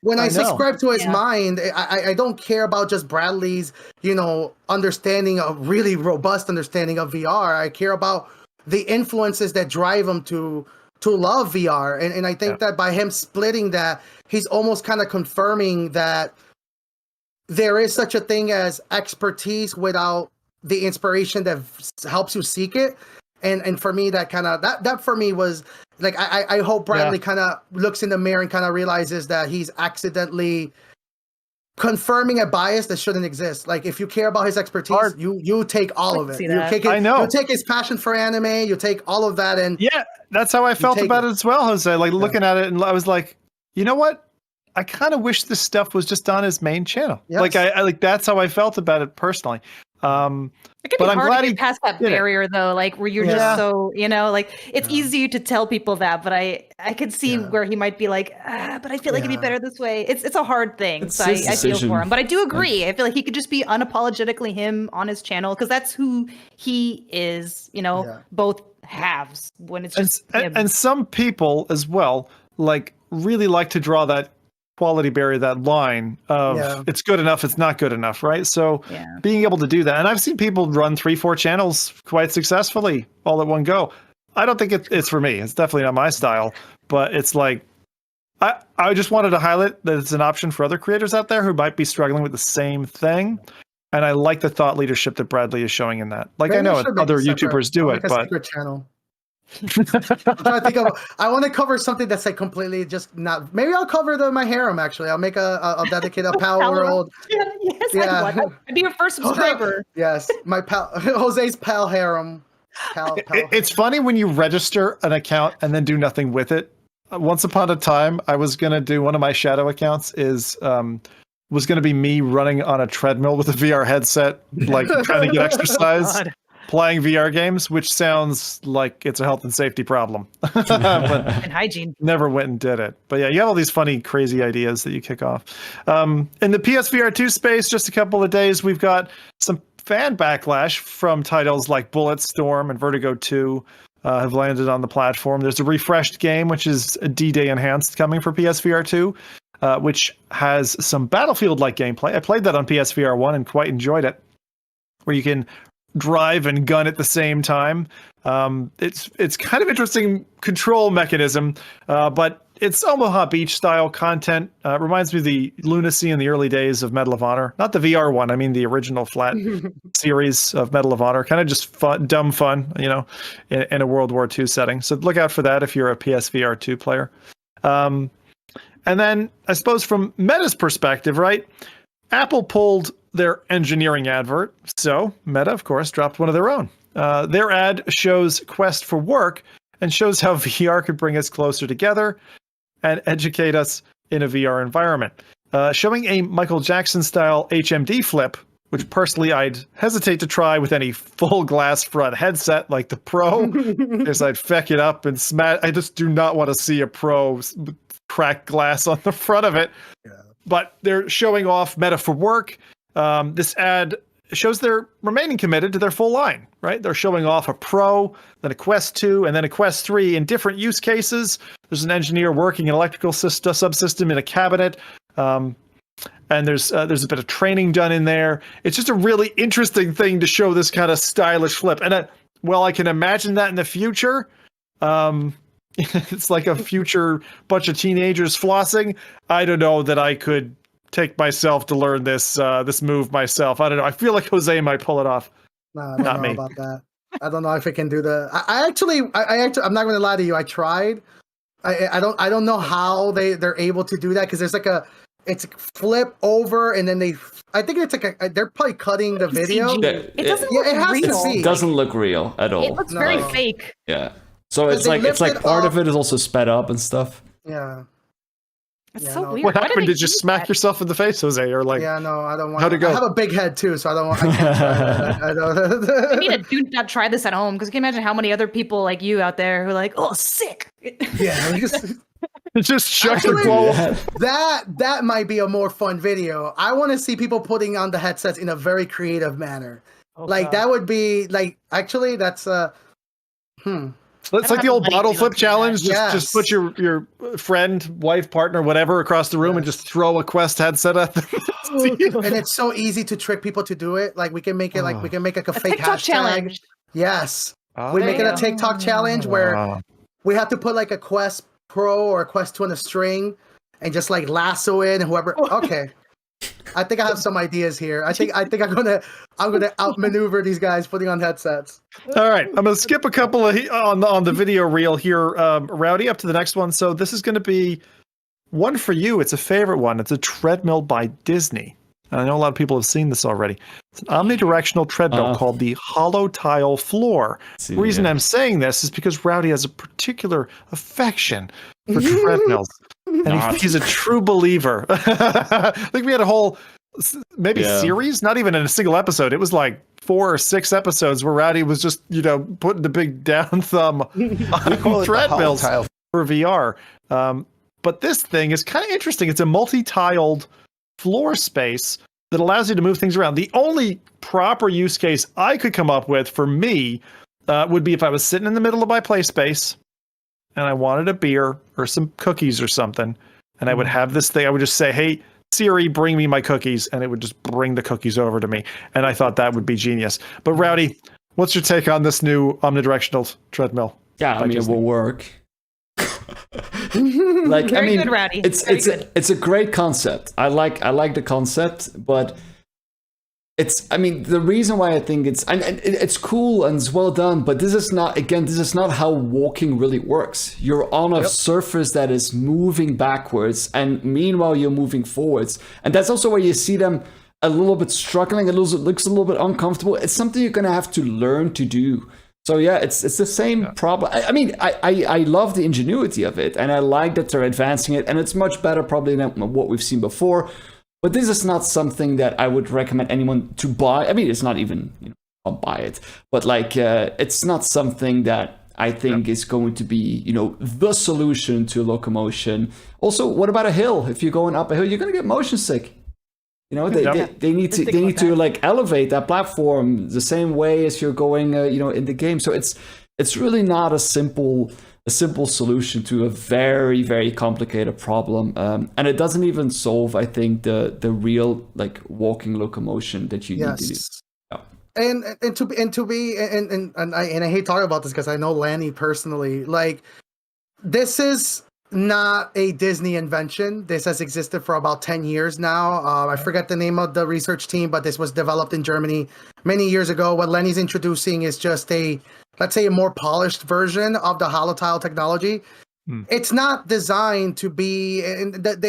when I subscribe to his mind, I don't care about just Bradley's, understanding of really robust understanding of VR. I care about the influences that drive him to love VR. And I think that by him splitting that, he's almost kind of confirming that there is such a thing as expertise without the inspiration that helps you seek it. And for me, that kind of that for me was like, I hope Bradley kind of looks in the mirror and kind of realizes that he's accidentally confirming a bias that shouldn't exist. Like, if you care about his expertise, you take all of it. You take his passion for anime, you take all of that, and that's how I felt about it as well, Jose. Like, looking at it, and I was like, you know what? I kind of wish this stuff was just on his main channel. Yes. Like, I like, that's how I felt about it personally. It can be hard to get past that barrier, though, like, where you're just so, like, it's easy to tell people that, but I could see where he might be like, but I feel like it'd be better this way. It's a hard thing, so I feel for him. But I do agree. I feel like he could just be unapologetically him on his channel, because that's who he is, both halves, when it's just him. And some people as well, like, really like to draw that quality barrier, that line of it's good enough, it's not good enough, right? So being able to do that, and I've seen people run 3-4 channels quite successfully all at one go. I don't think it's for me. It's definitely not my style, but it's like, I just wanted to highlight that it's an option for other creators out there who might be struggling with the same thing. And I like the thought leadership that Bradley is showing in that. Like, maybe I know other YouTubers do it, but channel. I'm trying to think of. I want to cover something that's like completely just not. Maybe I'll cover my harem. Actually, I'll make I'll dedicate a Palworld. I'd be your first subscriber. Yes, my pal Jose's pal harem. It's funny when you register an account and then do nothing with it. Once upon a time, I was gonna do one of my shadow accounts was gonna be me running on a treadmill with a VR headset, like trying to get exercise. Playing VR games, which sounds like it's a health and safety problem. But and hygiene. Never went and did it. But yeah, you have all these funny, crazy ideas that you kick off. In the PSVR 2 space, just a couple of days, we've got some fan backlash from titles like Bulletstorm and Vertigo 2 have landed on the platform. There's a refreshed game, which is D-Day enhanced, coming for PSVR 2, which has some Battlefield-like gameplay. I played that on PSVR 1 and quite enjoyed it, where you can drive and gun at the same time. It's kind of interesting control mechanism, but it's Omaha Beach style content. Reminds me of the lunacy in the early days of Medal of Honor. Not the VR one, I mean the original flat series of Medal of Honor. Kind of just fun, dumb fun, in a World War II setting. So look out for that if you're a PSVR 2 player. And then I suppose from Meta's perspective, right? Apple pulled their engineering advert, so Meta, of course, dropped one of their own. Their ad shows Quest for work and shows how VR could bring us closer together and educate us in a VR environment. Showing a Michael Jackson-style HMD flip, which personally I'd hesitate to try with any full glass front headset like the Pro, because I'd feck it up and smash. I just do not want to see a Pro crack glass on the front of it. Yeah. But they're showing off Meta for work. This ad shows they're remaining committed to their full line, right? They're showing off a Pro, then a Quest 2, and then a Quest 3 in different use cases. There's an engineer working an electrical subsystem in a cabinet. And there's a bit of training done in there. It's just a really interesting thing to show this kind of stylish flip. And I can imagine that in the future. It's like a future bunch of teenagers flossing. I don't know that I could take myself to learn this move myself. I don't know. I feel like Jose might pull it off. No, I don't know about that. I don't know if it can do the. I actually, I'm not going to lie to you. I tried. I don't know how they're able to do that, because there's like it's flip over and then I think it's like they're probably cutting the video. It doesn't look real. It doesn't look real at all. It looks very fake. Yeah. So it's like part of it is also sped up and stuff. Yeah. It's so weird. What happened? Did you smack yourself in the face, Jose? Or like? Yeah, no, I don't want. How'd it go? I have a big head too, so I don't want. I can't try that. I don't. You need to do not try this at home, because you can imagine how many other people like you out there who are like, oh, sick. Yeah. Just shut your blow. That might be a more fun video. I want to see people putting on the headsets in a very creative manner. That would be like, actually, that's It's like the old bottle flip challenge. Just put your friend, wife, partner, whatever across the room and just throw a Quest headset at them. And it's so easy to trick people to do it. Like we can make it we can make like a fake TikTok hashtag challenge. Yes. Oh, We make it a there you go. TikTok challenge where we have to put like a Quest Pro or a Quest 2 on a string and just like lasso it and whoever. Okay. I think I have some ideas here. I think I'm gonna outmaneuver these guys putting on headsets. All right, I'm gonna skip a couple of on the video reel here, Rowdy, up to the next one. So this is going to be one for you. It's a favorite one. It's a treadmill by Disney. And I know a lot of people have seen this already. It's an omnidirectional treadmill called the Holotile Floor. The reason I'm saying this is because Rowdy has a particular affection for treadmills. And he's a true believer. I think we had a whole series, not even in a single episode. It was like 4 or 6 episodes where Rowdy was just, putting the big down thumb on treadmills for VR. But this thing is kind of interesting. It's a multi-tiled floor space that allows you to move things around. The only proper use case I could come up with for me would be if I was sitting in the middle of my play space and I wanted a beer or some cookies or something, and I would have this thing. I would just say, "Hey, Siri, bring me my cookies," and it would just bring the cookies over to me. And I thought that would be genius. But Rowdy, what's your take on this new omnidirectional treadmill? Yeah, I mean, it will work. Very good, Rowdy. It's a great concept. I like the concept, but the reason why I think it's cool and it's well done, but this is not how walking really works. You're on a surface that is moving backwards, and meanwhile you're moving forwards, and that's also where you see them a little bit struggling. It looks a little bit uncomfortable. It's something you're gonna have to learn to do. So yeah, it's the same problem. I love the ingenuity of it, and I like that they're advancing it, and it's much better probably than what we've seen before. But this is not something that I would recommend anyone to buy. I mean, it's not even I'll buy it, but it's not something that I think is going to be the solution to locomotion. Also, what about a hill? If you're going up a hill, you're gonna get motion sick. They need to elevate that platform the same way as you're going in the game. So it's really not a simple solution to a very, very complicated problem, and it doesn't even solve, I think, the real walking locomotion that you need to do. Yeah. And I hate talking about this because I know Lanny personally. This is not a Disney invention. This has existed for about 10 years now. I forget the name of the research team, but this was developed in Germany many years ago. What Lenny's introducing is just let's say a more polished version of the Holotile technology. It's not designed to be,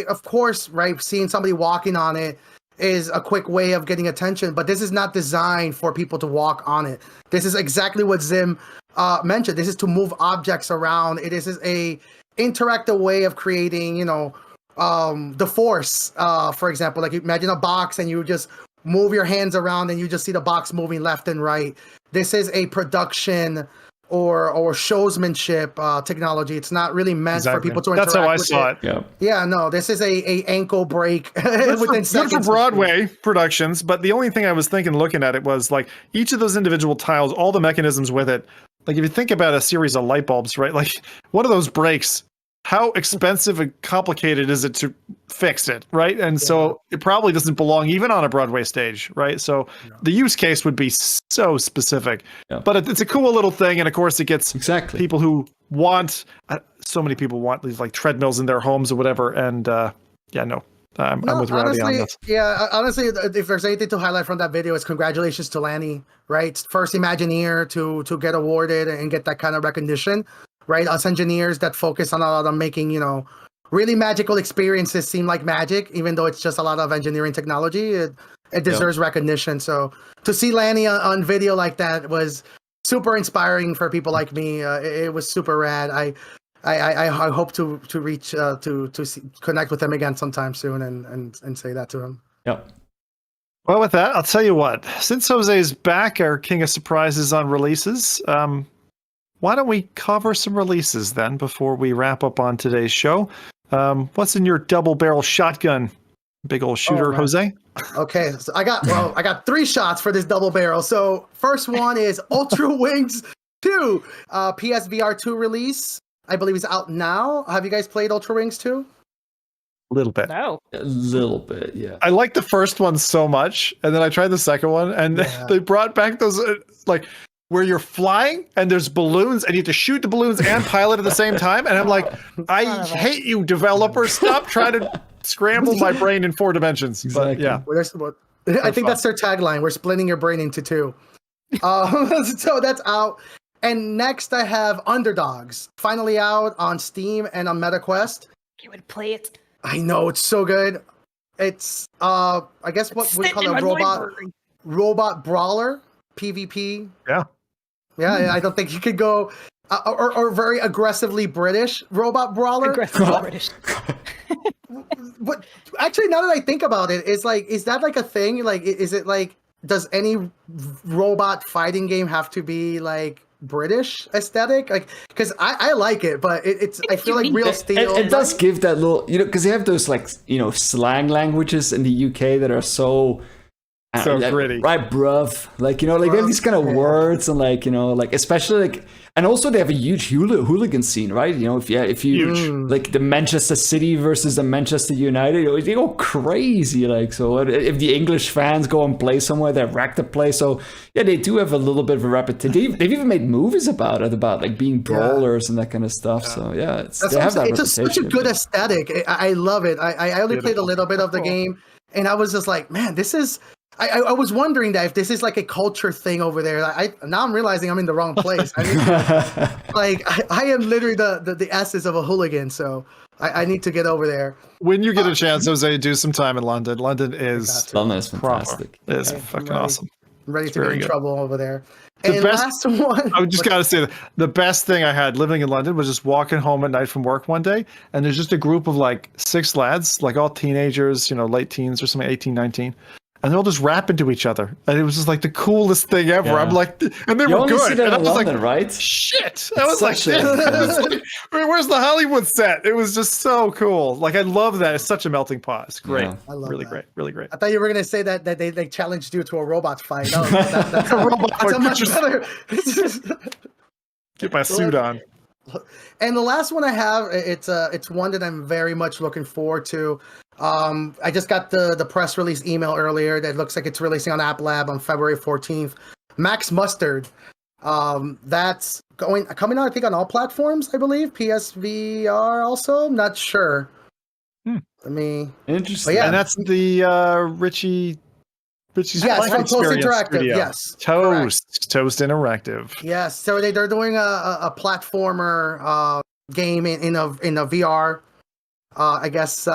of course, right, seeing somebody walking on it is a quick way of getting attention, but this is not designed for people to walk on it. This is exactly what Zim mentioned. This is to move objects around. It is a interactive way of creating, the force. For example, imagine a box and you just move your hands around and you just see the box moving left and right. This is a production or showsmanship technology. It's not really meant for people to interact with. That's how I saw it. Yeah, no, this is a ankle break within seconds. Good for Broadway productions, but the only thing I was thinking looking at it was each of those individual tiles, all the mechanisms with it. If you think about a series of light bulbs, right? One of those breaks, how expensive and complicated is it to fix it, right? And so it probably doesn't belong even on a Broadway stage, right? So the use case would be so specific. Yeah. But it's a cool little thing, and of course it gets people who want, so many people want these treadmills in their homes or whatever, and I'm with Rowdy on this. Yeah, honestly, if there's anything to highlight from that video, it's congratulations to Lanny, right? First Imagineer to get awarded and get that kind of recognition, right? Us engineers that focus on a lot of making, really magical experiences seem like magic, even though it's just a lot of engineering technology. It deserves recognition. So to see Lanny on video like that was super inspiring for people like me. It was super rad. I hope to reach to connect with him again sometime soon and say that to him. Yep. Well, with that, I'll tell you what. Since Jose's back, our king of surprises on releases, why don't we cover some releases then before we wrap up on today's show? What's in your double barrel shotgun, big old shooter, Jose? Okay, so I got 3 shots for this double barrel. So first one is Ultra Wings 2, PSVR 2 release. I believe it's out now. Have you guys played Ultra Wings 2? A little bit. No. A little bit, yeah. I liked the first one so much, and then I tried the second one, and they brought back those where you're flying and there's balloons and you have to shoot the balloons and pilot at the same time. And I'm like, I hate you, developer. Stop trying to scramble my brain in 4 dimensions. Exactly. But yeah. I think that's their tagline. We're splitting your brain into 2. So that's out. And next I have Underdogs, finally out on Steam and on MetaQuest. You would play it. I know, it's so good. It's I guess what we call a robot brawler, PvP. Yeah. Yeah, I don't think you could go or very aggressively British robot brawler. Aggressively British. But actually, now that I think about it, is that like a thing? Like, is it like, does any robot fighting game have to be like British aesthetic? Like, because I like it, but I feel like Real Steel. It does give that little, because they have those like, slang languages in the UK that are so gritty, right, bruv? Like, they have these kind of words and like, especially like, and also they have a huge hooligan scene, right? If you like the Manchester City versus the Manchester United, they go crazy. Like, so if the English fans go and play somewhere, they wreck the place. So yeah, they do have a little bit of a repetition. They've even made movies about like being brawlers and that kind of stuff. So yeah, it's such a good aesthetic. I love it. I only played a little bit of the game, and I was just like, man, this is. I was wondering that if this is like a culture thing over there. Now I'm realizing I'm in the wrong place. I am literally the essence of a hooligan, so I need to get over there. When you get a chance, Jose, do some time in London. London is fantastic. It's fucking awesome. I'm ready to get in trouble over there. The best one. I just gotta say, the best thing I had living in London was just walking home at night from work one day, and there's just a group of like 6 lads, like all teenagers, late teens or something, 18, 19. And they're all just rapping to each other. And it was just like the coolest thing ever. Yeah. I'm like, and they were good. And I was London, like, right? Shit. I was like, where's the Hollywood set? It was just so cool. Like, I love that. It's such a melting pot. It's great. Yeah. I love really that. Great. Really great. I thought you were going to say that they challenged you to a robot fight. No, that's a much better. Get my suit on. And the last one I have, it's one that I'm very much looking forward to. I just got the press release email earlier that looks like it's releasing on App Lab on February 14th. Max Mustard. That's coming out, I think, on all platforms, I believe. PSVR also. I'm not sure. Interesting. Yeah. And that's the Richie's from Toast Interactive. Studio. Yes. Toast Interactive. Yes. So they're doing a platformer game in a VR I guess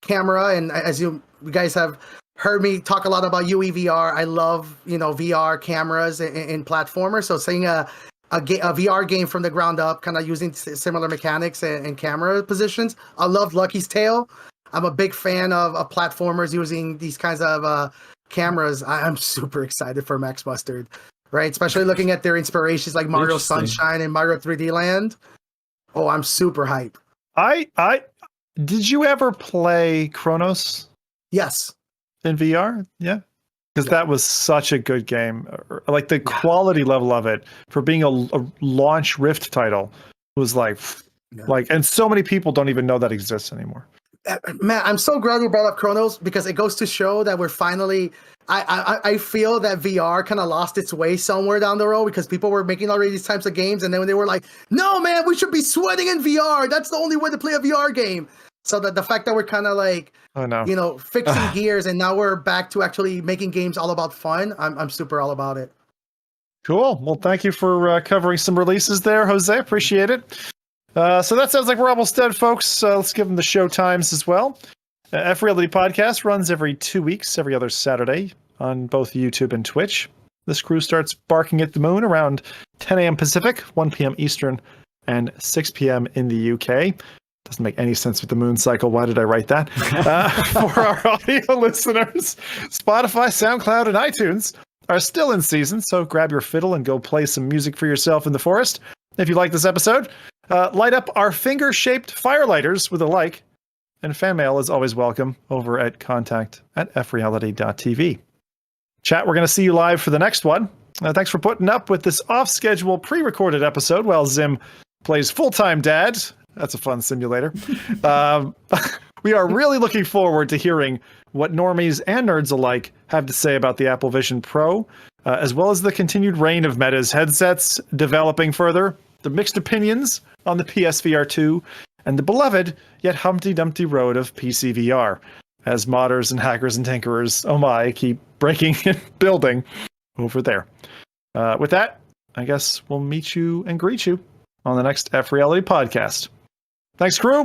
camera, and as you guys have heard me talk a lot about UEVR, I love VR cameras in platformers. So seeing a VR game from the ground up, kind of using similar mechanics and camera positions. I love Lucky's Tale. I'm a big fan of platformers using these kinds of cameras. I'm super excited for Max Mustard, right? Especially looking at their inspirations like Mario Sunshine and Mario 3D Land. Oh, I'm super hype. Did you ever play Chronos? Yes. In VR? Yeah. Because that was such a good game. Like the quality level of it for being a launch Rift title was like, and so many people don't even know that exists anymore. Man, I'm so glad you brought up Chronos, because it goes to show that we're finally. I feel that VR kind of lost its way somewhere down the road, because people were making already these types of games, and then when they were like, "No, man, we should be sweating in VR. That's the only way to play a VR game." So that the fact that we're kind of like, fixing gears, and now we're back to actually making games all about fun. I'm super all about it. Cool. Well, thank you for covering some releases there, Jose. Appreciate it. So that sounds like we're almost done, folks. Let's give them the show times as well. FReality Podcast runs every 2 weeks, every other Saturday on both YouTube and Twitch. This crew starts barking at the moon around 10 a.m. Pacific, 1 p.m. Eastern, and 6 p.m. in the UK. Doesn't make any sense with the moon cycle. Why did I write that? For our audio listeners, Spotify, SoundCloud, and iTunes are still in season, so grab your fiddle and go play some music for yourself in the forest. If you like this episode, light up our finger-shaped firelighters with a like, and fan mail is always welcome over at contact@freality.tv. Chat, we're going to see you live for the next one. Thanks for putting up with this off-schedule pre-recorded episode while Zim plays full-time dad. That's a fun simulator. We are really looking forward to hearing what normies and nerds alike have to say about the Apple Vision Pro. as well as the continued reign of Meta's headsets developing further, the mixed opinions on the PSVR 2, and the beloved yet Humpty Dumpty road of PC VR, as modders and hackers and tinkerers, oh my, keep breaking and building over there. With that, I guess we'll meet you and greet you on the next FReality podcast. Thanks, crew.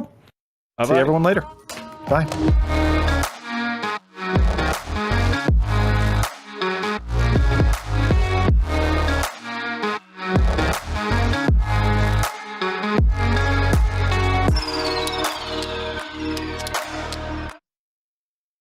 Bye-bye. See everyone later. Bye.